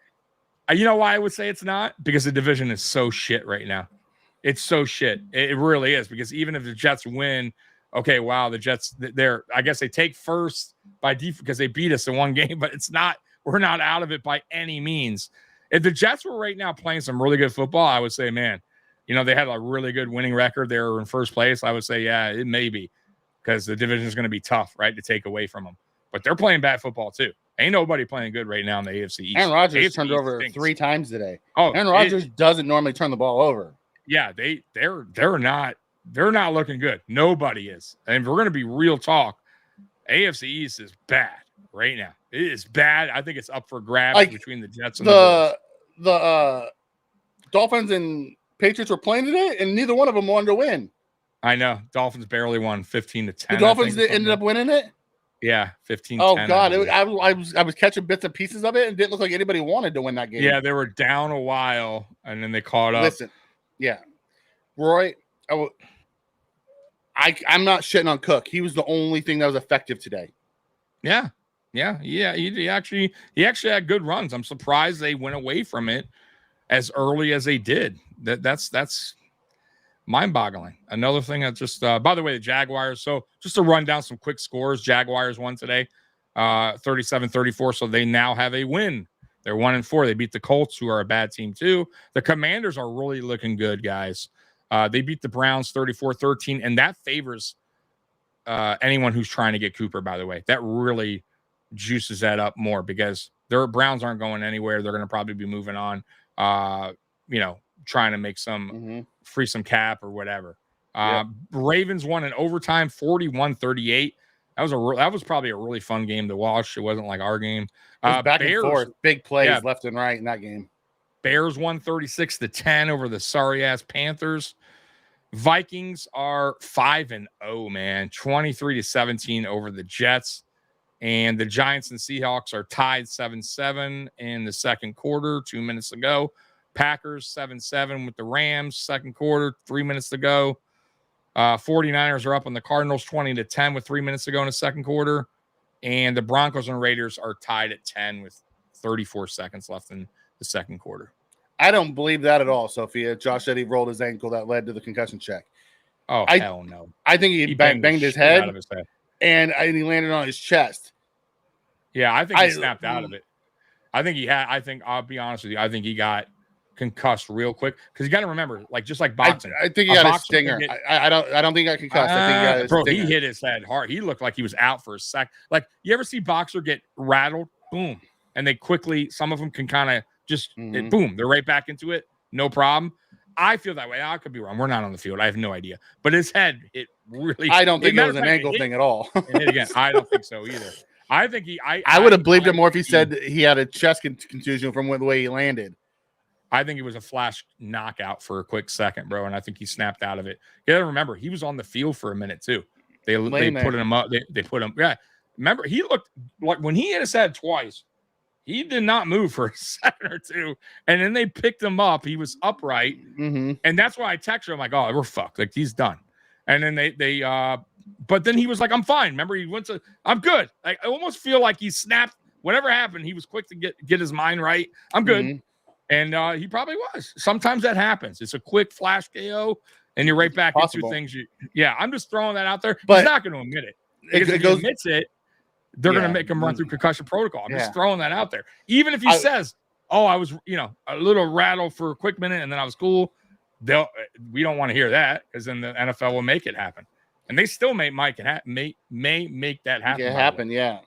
Speaker 1: You know why I would say it's not? Because the division is so shit right now. It's so shit. It really is. Because even if the Jets win, okay, wow, the Jets, I guess they take first by default because they beat us in one game, but we're not out of it by any means. If the Jets were right now playing some really good football, I would say, man, they had a really good winning record. They were in first place. I would say, yeah, it may be. Because the division is going to be tough, right, to take away from them. But they're playing bad football, too. Ain't nobody playing good right now in the AFC East.
Speaker 2: Aaron Rodgers turned over 3 times today.
Speaker 1: Oh,
Speaker 2: Aaron Rodgers doesn't normally turn the ball over.
Speaker 1: Yeah, they're not looking good. Nobody is. And if we're going to be real talk, AFC East is bad right now. It is bad. I think it's up for grabs between the Jets and
Speaker 2: the Dolphins and Patriots were playing today, and neither one of them wanted to win.
Speaker 1: I know. Dolphins barely won 15-10.
Speaker 2: The Dolphins ended up winning it?
Speaker 1: Yeah, 15-10.
Speaker 2: Oh, God. I was catching bits and pieces of it and didn't look like anybody wanted to win that game.
Speaker 1: Yeah, they were down a while, and then they caught up.
Speaker 2: Listen, yeah. Roy, I'm not shitting on Cook. He was the only thing that was effective today.
Speaker 1: Yeah. He actually had good runs. I'm surprised they went away from it as early as they did. That's mind-boggling. Another thing that just, by the way, the Jaguars. So just to run down some quick scores, Jaguars won today, 37-34. So they now have a win. They're 1-4. They beat the Colts, who are a bad team too. The Commanders are really looking good, guys. They beat the Browns 34-13, and that favors anyone who's trying to get Cooper. By the way, that really juices that up more because their Browns aren't going anywhere. They're going to probably be moving on. Trying to make some free some cap or whatever. Ravens won in overtime 41-38. That was probably a really fun game to watch. It wasn't like our game.
Speaker 2: Back and forth, big plays left and right in that game.
Speaker 1: Bears won 36-10 over the sorry ass Panthers. Vikings are 5-0, man, 23-17 over the Jets. And the Giants and Seahawks are tied 7-7 in the second quarter, 2 minutes ago. Packers 7-7 with the Rams, second quarter, 3 minutes to go. 49ers are up on the Cardinals 20-10 with 3 minutes to go in the second quarter. And the Broncos and Raiders are tied at 10 with 34 seconds left in the second quarter.
Speaker 2: I don't believe that at all, Sophia. Josh said he rolled his ankle that led to the concussion check.
Speaker 1: Oh, hell no.
Speaker 2: I think he banged his head, out of his head. And he landed on his chest.
Speaker 1: Yeah, I think he snapped out of it. I'll be honest with you, I think he got concussed real quick because you got to remember, just like boxing.
Speaker 2: I think he got a stinger. I don't think he got concussed. I think he got a stinger.
Speaker 1: He hit his head hard. He looked like he was out for a sec. Like, you ever see boxer get rattled? Boom. And they quickly, some of them can kind of just, boom, they're right back into it. No problem. I feel that way. I could be wrong. We're not on the field. I have no idea. But his head, it really.
Speaker 2: I don't think it was an ankle thing at all.
Speaker 1: Hit again. I don't think so either. I think
Speaker 2: I would have believed it more if he said he had a chest contusion from the way he landed.
Speaker 1: I think it was a flash knockout for a quick second, bro, and I think he snapped out of it. You got to remember, he was on the field for a minute too. They put him up. They put him. Yeah. Remember, he looked like when he hit his head twice, he did not move for a second or two. And then they picked him up. He was upright.
Speaker 2: Mm-hmm.
Speaker 1: And that's why I texted him like, oh, we're fucked. Like, he's done. And then but then he was like, I'm fine. Remember, I'm good. I almost feel like he snapped. Whatever happened, he was quick to get his mind right. I'm good. Mm-hmm. And he probably was. Sometimes that happens. It's a quick flash KO, and you're right back into things. I'm just throwing that out there. But he's not going to admit it. Because if he admits it, they're going to make him run through concussion protocol. I'm just throwing that out there. Even if he says, oh, I was, a little rattled for a quick minute, and then I was cool. We don't want to hear that, because then the NFL will make it happen. And they still may make that happen.
Speaker 2: It happen, yeah.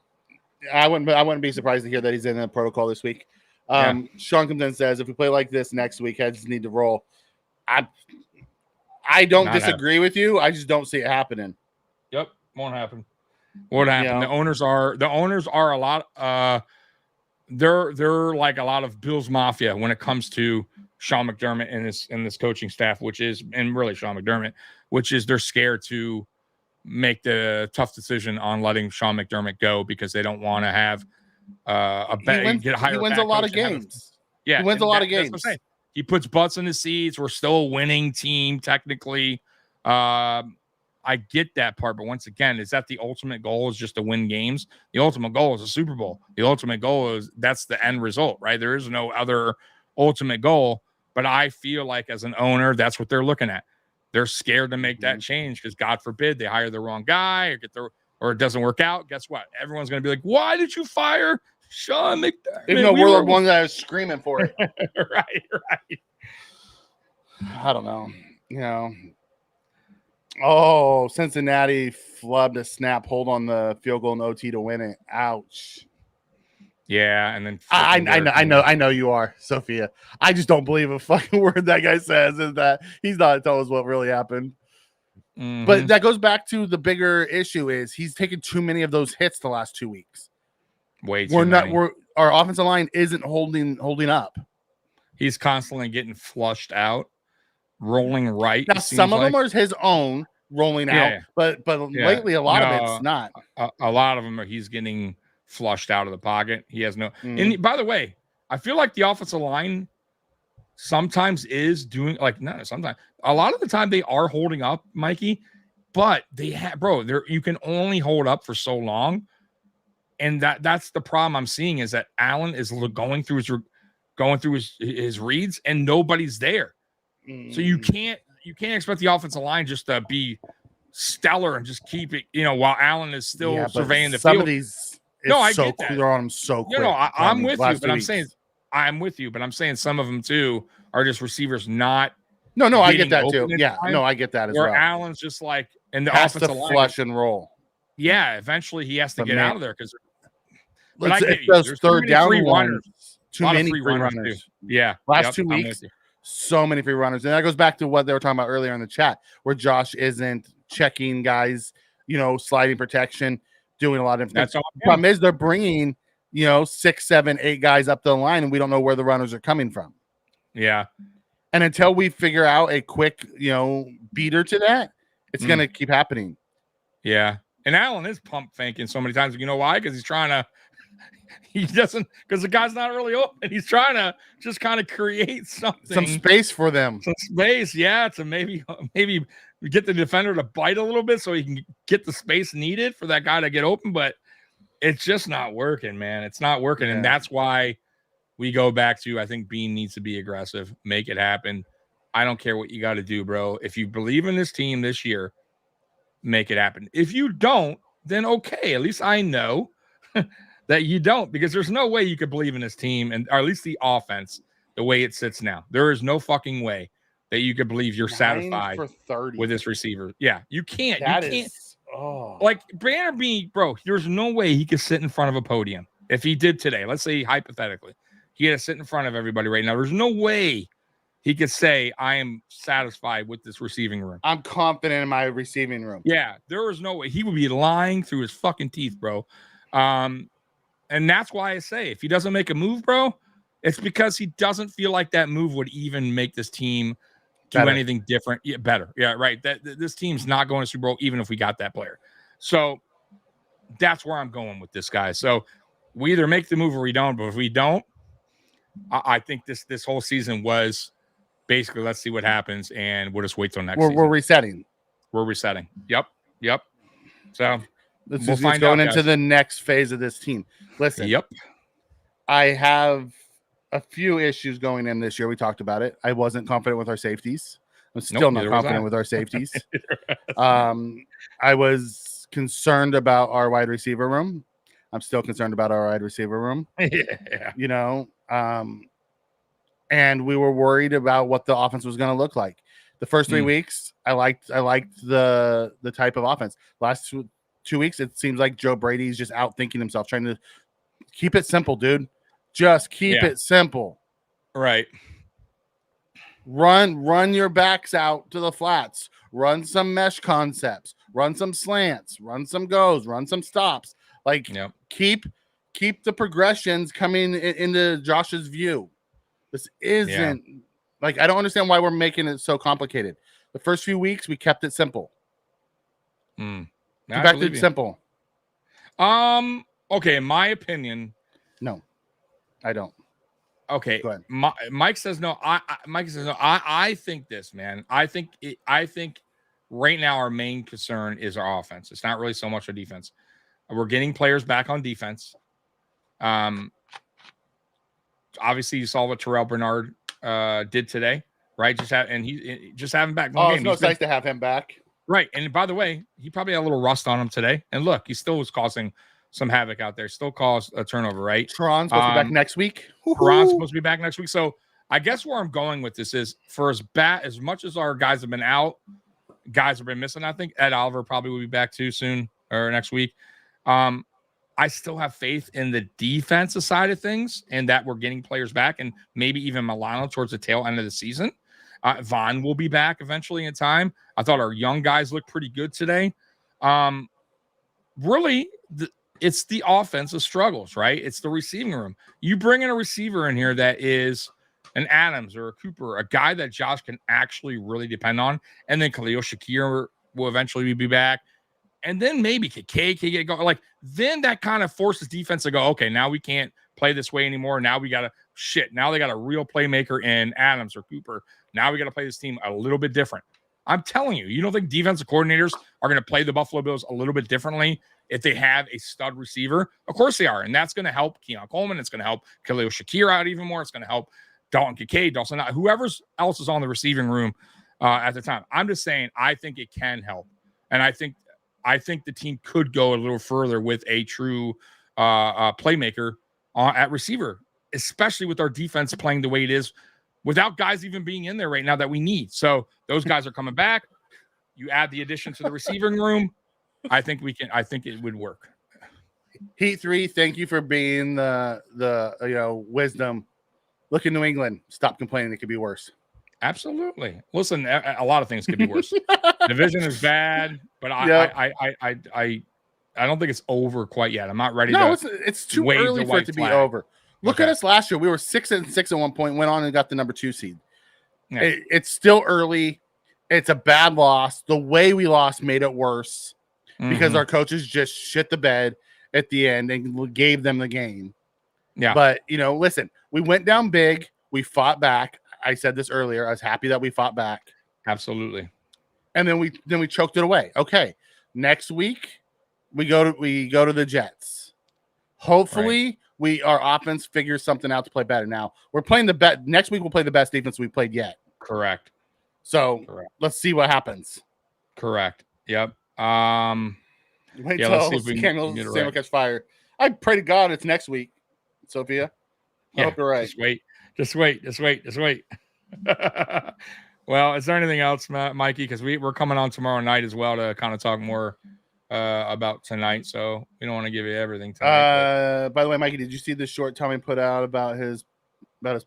Speaker 2: I wouldn't be surprised to hear that he's in the protocol this week. Sean comes in and says, if we play like this next week, heads need to roll. I don't disagree with you. I just don't see it happening.
Speaker 1: Yep, won't happen. Won't happen. The owners are a lot. They're like a lot of Bills Mafia when it comes to Sean McDermott and this coaching staff, and really Sean McDermott, which is they're scared to make the tough decision on letting Sean McDermott go because they don't want to have
Speaker 2: he wins a lot of games. He wins a lot of games.
Speaker 1: He puts butts in the seats. We're still a winning team technically. I get that part, but once again, is that the ultimate goal is just to win games? The ultimate goal is a Super Bowl. The ultimate goal is that's the end result, right? There is no other ultimate goal, but I feel like as an owner, that's what they're looking at. They're scared to make that change because God forbid they hire the wrong guy or it doesn't work out. Guess what? Everyone's going to be like, why did you fire Sean McDermott?
Speaker 2: Even though we're the one that was screaming for it.
Speaker 1: Right.
Speaker 2: I don't know. Oh, Cincinnati flubbed a snap hold on the field goal in OT to win it. Ouch.
Speaker 1: Yeah, and then
Speaker 2: I know you are, Sophia. I just don't believe a fucking word that guy says, is that he's not telling us what really happened. Mm-hmm. But that goes back to the bigger issue is he's taken too many of those hits the last 2 weeks.
Speaker 1: Way too many.
Speaker 2: Our offensive line isn't holding up.
Speaker 1: He's constantly getting flushed out. Rolling right.
Speaker 2: Now, some of them are his own rolling out, but lately a lot of it's not.
Speaker 1: A lot of them he's getting flushed out of the pocket. He has no. And by the way, I feel like the offensive line sometimes is doing sometimes. A lot of the time they are holding up, Mikey, but you can only hold up for so long, and that's the problem I'm seeing is that Allen is going through his reads and nobody's there. So you can't expect the offensive line just to be stellar and just keep it, while Allen is still surveying the field.
Speaker 2: Some of these, I get that. They're on him so quick.
Speaker 1: I'm with you, but I'm saying some of them too are just receivers not.
Speaker 2: No, I get that too. Yeah, I get that as well.
Speaker 1: Where Allen's just like, and the
Speaker 2: has
Speaker 1: offensive line
Speaker 2: flush and roll.
Speaker 1: Yeah, eventually he has to get out of there because.
Speaker 2: There's third down runners. Too many free
Speaker 1: runners. Yeah,
Speaker 2: last 2 weeks. So many free runners. And that goes back to what they were talking about earlier in the chat, where Josh isn't checking guys, sliding protection, doing a lot of things. The problem is they're bringing, 6, 7, 8 guys up the line, and we don't know where the runners are coming from.
Speaker 1: Yeah.
Speaker 2: And until we figure out a quick, beater to that, it's going to keep happening.
Speaker 1: Yeah. And Allen is pump faking so many times. You know why? Because he's trying to. He doesn't, because the guy's not really open. He's trying to just kind of create some
Speaker 2: space for them.
Speaker 1: Some space, to maybe get the defender to bite a little bit so he can get the space needed for that guy to get open. But it's just not working, man. It's not working. Yeah. And that's why we go back to, I think Bean needs to be aggressive, make it happen. I don't care what you got to do, bro. If you believe in this team this year, make it happen. If you don't, then okay. At least I know that you don't, because there's no way you could believe in this team, or at least the offense, the way it sits now. There is no fucking way that you could believe you're satisfied with this receiver. Yeah, you can't. Like Banner Bean, bro, there's no way he could sit in front of a podium. If he did today, let's say hypothetically, he had to sit in front of everybody right now. There's no way he could say, I am satisfied with this receiving room.
Speaker 2: I'm confident in my receiving room.
Speaker 1: Yeah, there was no way. He would be lying through his fucking teeth, bro. And that's why I say, if he doesn't make a move, bro, it's because he doesn't feel like that move would even make this team do anything different. Yeah, better. Yeah, right. This team's not going to Super Bowl even if we got that player. So that's where I'm going with this guy. So we either make the move or we don't. But if we don't, I think this whole season was basically let's see what happens, and we'll just wait till next season.
Speaker 2: We're resetting.
Speaker 1: We're resetting. Yep. So
Speaker 2: we'll find going out, into the next phase of this team. Listen.
Speaker 1: Yep.
Speaker 2: I have a few issues going in this year. We talked about it. I wasn't confident with our safeties. I'm still not confident with our safeties. I was concerned about our wide receiver room. I'm still concerned about our wide receiver room.
Speaker 1: Yeah.
Speaker 2: You know, and we were worried about what the offense was going to look like. The first 3 weeks, I liked the type of offense. Last 2 weeks, it seems like Joe Brady's just out thinking himself, trying to keep it simple, dude. Just keep it simple.
Speaker 1: Right.
Speaker 2: Run your backs out to the flats. Run some mesh concepts. Run some slants. Run some goes. Run some stops. Like keep the progressions coming into Josh's view. This isn't like I don't understand why we're making it so complicated. The first few weeks we kept it simple. Get back to simple.
Speaker 1: Okay, in my opinion,
Speaker 2: no, I don't.
Speaker 1: Okay, go ahead. Mike says no. Mike says no. I think this, man. I think right now our main concern is our offense. It's not really so much our defense. We're getting players back on defense. Obviously, you saw what Terrell Bernard did today, right? Just have him back.
Speaker 2: It's nice to have him back.
Speaker 1: Right, and by the way, he probably had a little rust on him today. And look, he still was causing some havoc out there. Still caused a turnover, right?
Speaker 2: Tron's supposed to be back next week.
Speaker 1: Tron's supposed to be back next week. So I guess where I'm going with this is for as much as our guys have been out, guys have been missing. I think Ed Oliver probably will be back too soon or next week. I still have faith in the defensive side of things and that we're getting players back and maybe even Milano towards the tail end of the season. Vaughn will be back eventually in time. I thought our young guys looked pretty good today. Really, it's the offensive struggles, right? It's the receiving room. You bring in a receiver in here that is an Adams or a Cooper, a guy that Josh can actually really depend on, and then Khalil Shakir will eventually be back. And then maybe KK can get going. Like, then that kind of forces defense to go, okay, now we can't play this way anymore. Now we got now they got a real playmaker in Adams or Cooper. Now we got to play this team a little bit different. I'm telling you, you don't think defensive coordinators are going to play the Buffalo Bills a little bit differently if they have a stud receiver? Of course they are. And that's going to help Keon Coleman. It's going to help Khalil Shakir out even more. It's going to help Dalton Kincaid, Dawson, whoever else is on the receiving room at the time. I'm just saying, I think it can help. And I think the team could go a little further with a true playmaker at receiver, especially with our defense playing the way it is without guys even being in there right now that we need. So those guys are coming back. You add the addition to the receiving room. I think it would work.
Speaker 2: Heat 3, thank you for being the wisdom. Look in New England. Stop complaining. It could be worse.
Speaker 1: Absolutely. Listen, a lot of things could be worse. Division is bad, but I don't think it's over quite yet. I'm not ready.
Speaker 2: It's too early for it to be over. Look at us last year. We were 6-6 at one point. Went on and got the number 2 seed. Yeah. It's still early. It's a bad loss. The way we lost made it worse because our coaches just shit the bed at the end and gave them the game.
Speaker 1: Yeah.
Speaker 2: But listen, we went down big. We fought back. I said this earlier. I was happy that we fought back.
Speaker 1: Absolutely.
Speaker 2: And then we choked it away. Okay. Next week we go to the Jets. Hopefully our offense figures something out to play better. Now we're playing next week. We'll play the best defense we've played yet.
Speaker 1: Correct.
Speaker 2: So let's see what happens.
Speaker 1: Correct. Yep.
Speaker 2: Wait till Samuel catch fire. I pray to God it's next week, Sophia. I hope you're right.
Speaker 1: Just wait. Well, is there anything else, Mikey? Because we're coming on tomorrow night as well to kind of talk more about tonight. So we don't want to give you everything tonight.
Speaker 2: By the way, Mikey, did you see the short Tommy put out about his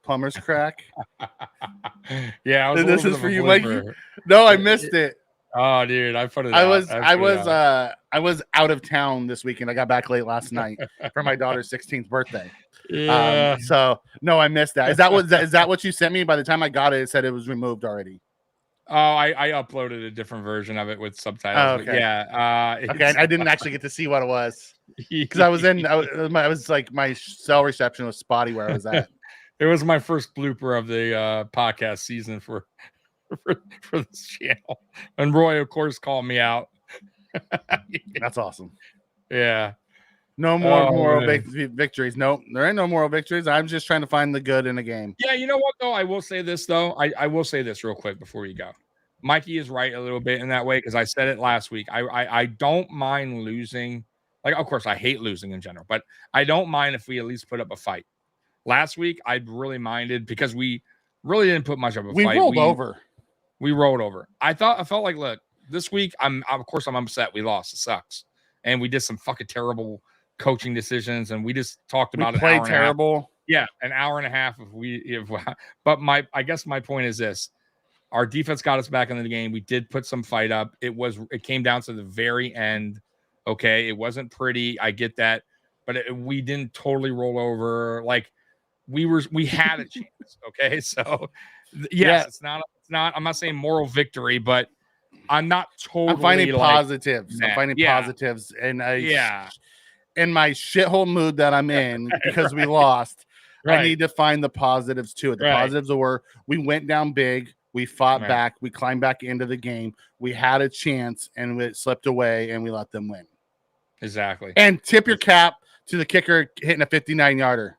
Speaker 2: plumber's crack?
Speaker 1: Yeah,
Speaker 2: this is for you, Mikey. No, I missed it.
Speaker 1: Oh, dude, I put it.
Speaker 2: I was out of town this weekend. I got back late last night for my daughter's 16th birthday.
Speaker 1: Yeah.
Speaker 2: So no, I missed that. Is that what you sent me? By the time I got it, it said it was removed already.
Speaker 1: Oh, I uploaded a different version of it with subtitles.
Speaker 2: Oh, okay.
Speaker 1: But yeah.
Speaker 2: Okay, I didn't actually get to see what it was because I was like my cell reception was spotty where I was at.
Speaker 1: It was my first blooper of the podcast season for this channel, and Roy, of course, called me out.
Speaker 2: That's awesome.
Speaker 1: Yeah.
Speaker 2: No more moral victories. Nope, there ain't no moral victories. I'm just trying to find the good in the game.
Speaker 1: Yeah, you know what, though? I will say this, though. I will say this real quick before you go. Mikey is right a little bit in that way because I said it last week. I don't mind losing. Like, of course, I hate losing in general, but I don't mind if we at least put up a fight. Last week, I really minded because we really didn't put much of a fight.
Speaker 2: We rolled over.
Speaker 1: We rolled over. I felt like, look, this week, I'm upset. We lost. It sucks. And we did some fucking terrible coaching decisions, and we just talked about
Speaker 2: we played terrible.
Speaker 1: Yeah, an hour and a half but I guess my point is this. Our defense got us back into the game. We did put some fight up. It came down to the very end. Okay, it wasn't pretty. I get that, but we didn't totally roll over. Like we had a chance. Okay, so yes, it's not. I'm not saying moral victory, but I'm not totally.
Speaker 2: I'm finding positives. I'm finding positives, and in my shithole mood that I'm in because we lost, I need to find the positives to it. The positives were we went down big, we fought back, we climbed back into the game, we had a chance, and it slipped away, and we let them win.
Speaker 1: Exactly.
Speaker 2: And tip your cap to the kicker hitting a 59-yarder.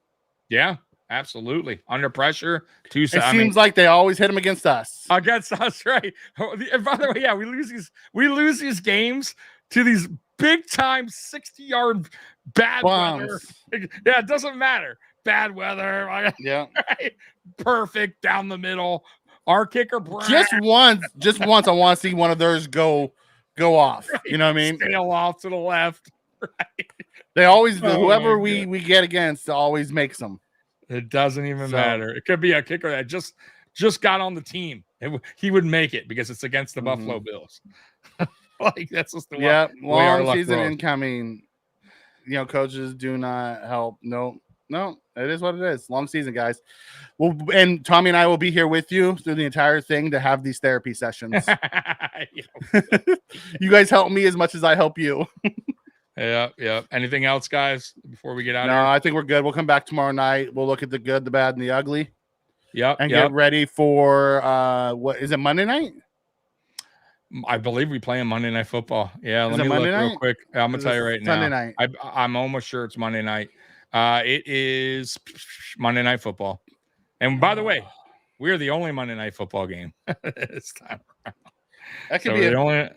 Speaker 1: Yeah, absolutely. Under pressure.
Speaker 2: It seems like they always hit them against us.
Speaker 1: Against us, right? And by the way, yeah, we lose these games to these big time 60-yard bad weather. Yeah, it doesn't matter. Bad weather.
Speaker 2: Yeah.
Speaker 1: Right? Perfect down the middle. Our kicker
Speaker 2: just once I want to see one of theirs go off. Right. You know what I mean?
Speaker 1: Sail off to the left. Right.
Speaker 2: They always whoever we get against always makes them.
Speaker 1: It doesn't even matter. It could be a kicker that just got on the team. He would make it because it's against the Buffalo Bills. Like that's just the way.
Speaker 2: Long season incoming. You know, coaches do not help. No, it is what it is. Long season, guys. Well, and Tommy and I will be here with you through the entire thing to have these therapy sessions. You guys help me as much as I help you.
Speaker 1: Yeah. Anything else, guys, before we get out of
Speaker 2: here?
Speaker 1: No,
Speaker 2: I think we're good. We'll come back tomorrow night. We'll look at the good, the bad, and the ugly.
Speaker 1: Yep.
Speaker 2: And get ready for what is it, Monday night?
Speaker 1: I believe we play on Monday Night Football. Yeah, let me look real quick. I'm gonna tell you right now.
Speaker 2: Sunday night.
Speaker 1: I'm almost sure it's Monday night. It is Monday Night Football. And by the way, we're the only Monday Night Football game this time around.
Speaker 2: That could be
Speaker 1: that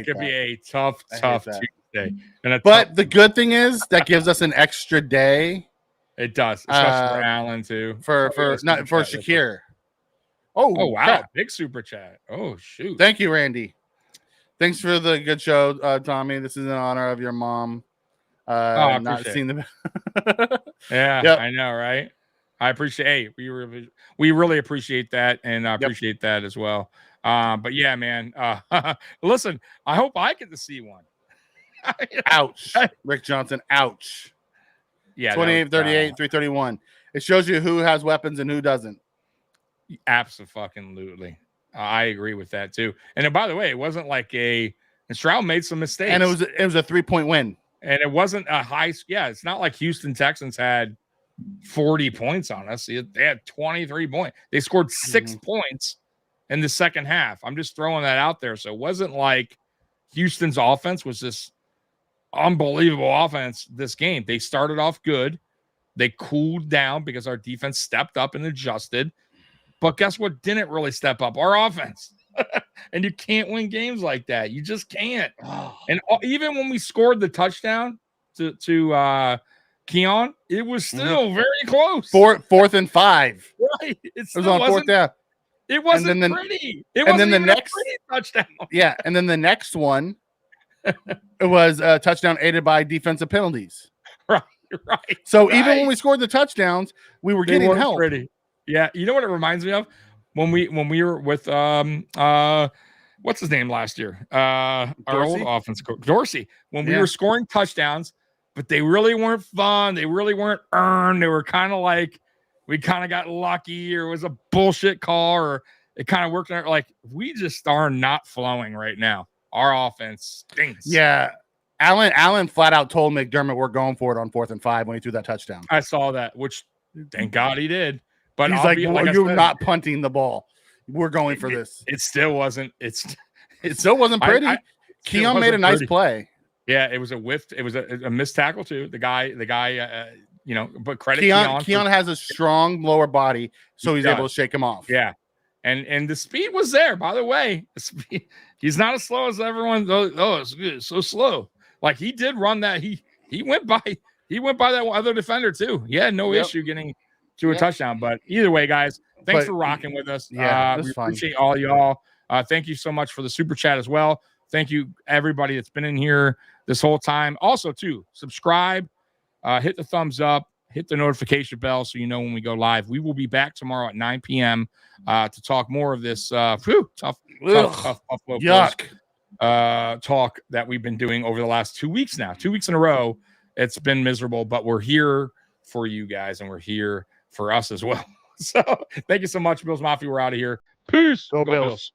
Speaker 1: could be a tough Tuesday.
Speaker 2: But the good thing is that gives us an extra day.
Speaker 1: It does, especially for Allen too.
Speaker 2: For Shakir.
Speaker 1: Oh wow, crap. Big super chat. Oh shoot.
Speaker 2: Thank you, Randy. Thanks for the good show, Tommy. This is in honor of your mom. Not seeing the
Speaker 1: Yeah, I know, right? I appreciate we really appreciate that, and I appreciate that as well. But yeah, man. Listen, I hope I get to see one.
Speaker 2: Ouch. Rick Johnson, ouch.
Speaker 1: Yeah.
Speaker 2: 28, 38, 331. It shows you who has weapons and who doesn't.
Speaker 1: Absolutely. I agree with that too. And then, by the way, it wasn't like and Stroud made some mistakes.
Speaker 2: And it was a 3-point win.
Speaker 1: And it wasn't a high. Yeah, it's not like Houston Texans had 40 points on us. They had 23 points. They scored 6 points in the second half. I'm just throwing that out there. So it wasn't like Houston's offense was this unbelievable offense this game. They started off good. They cooled down because our defense stepped up and adjusted. But guess what didn't really step up? Our offense. And you can't win games like that. You just can't. And even when we scored the touchdown to Keon, it was still very close.
Speaker 2: 4th and 5.
Speaker 1: Right. It
Speaker 2: was on 4th down.
Speaker 1: It wasn't pretty. It wasn't even a pretty touchdown.
Speaker 2: Yeah. And then the next one, it was a touchdown aided by defensive penalties.
Speaker 1: Right.
Speaker 2: So even when we scored the touchdowns, we were getting help.
Speaker 1: Pretty. Yeah, you know what it reminds me of? When we were with what's his name last year? Our old offense coach, Dorsey. When we were scoring touchdowns, but they really weren't fun. They really weren't earned. They were kind of like we kind of got lucky, or it was a bullshit call, or it kind of worked out. Like, we just are not flowing right now. Our offense stinks.
Speaker 2: Yeah. Allen flat out told McDermott we're going for it on 4th and 5 when he threw that touchdown.
Speaker 1: I saw that, which thank God he did. But
Speaker 2: he's you're not punting the ball. We're going for this.
Speaker 1: It still wasn't. It
Speaker 2: still wasn't pretty. Keon made a nice play.
Speaker 1: Yeah, it was a whiff. It was a missed tackle too. The guy, but credit
Speaker 2: Keon has a strong lower body, so he's able to shake him off.
Speaker 1: Yeah, and the speed was there. By the way, he's not as slow as everyone. It's so slow. Like, he did run that. He went by that other defender too. He had no issue getting to a touchdown. But either way, guys, thanks for rocking with us.
Speaker 2: Yeah,
Speaker 1: we appreciate all y'all. Thank you so much for the super chat as well. Thank you, everybody that's been in here this whole time. Also, too, subscribe, hit the thumbs up, hit the notification bell so you know when we go live. We will be back tomorrow at 9 p.m. To talk more of this tough Buffalo Bills talk that we've been doing over the last 2 weeks now. 2 weeks in a row. It's been miserable, but we're here for you guys, and we're here for us as well. So thank you so much, Bills Mafia. We're out of here. Peace.
Speaker 2: Go Bills.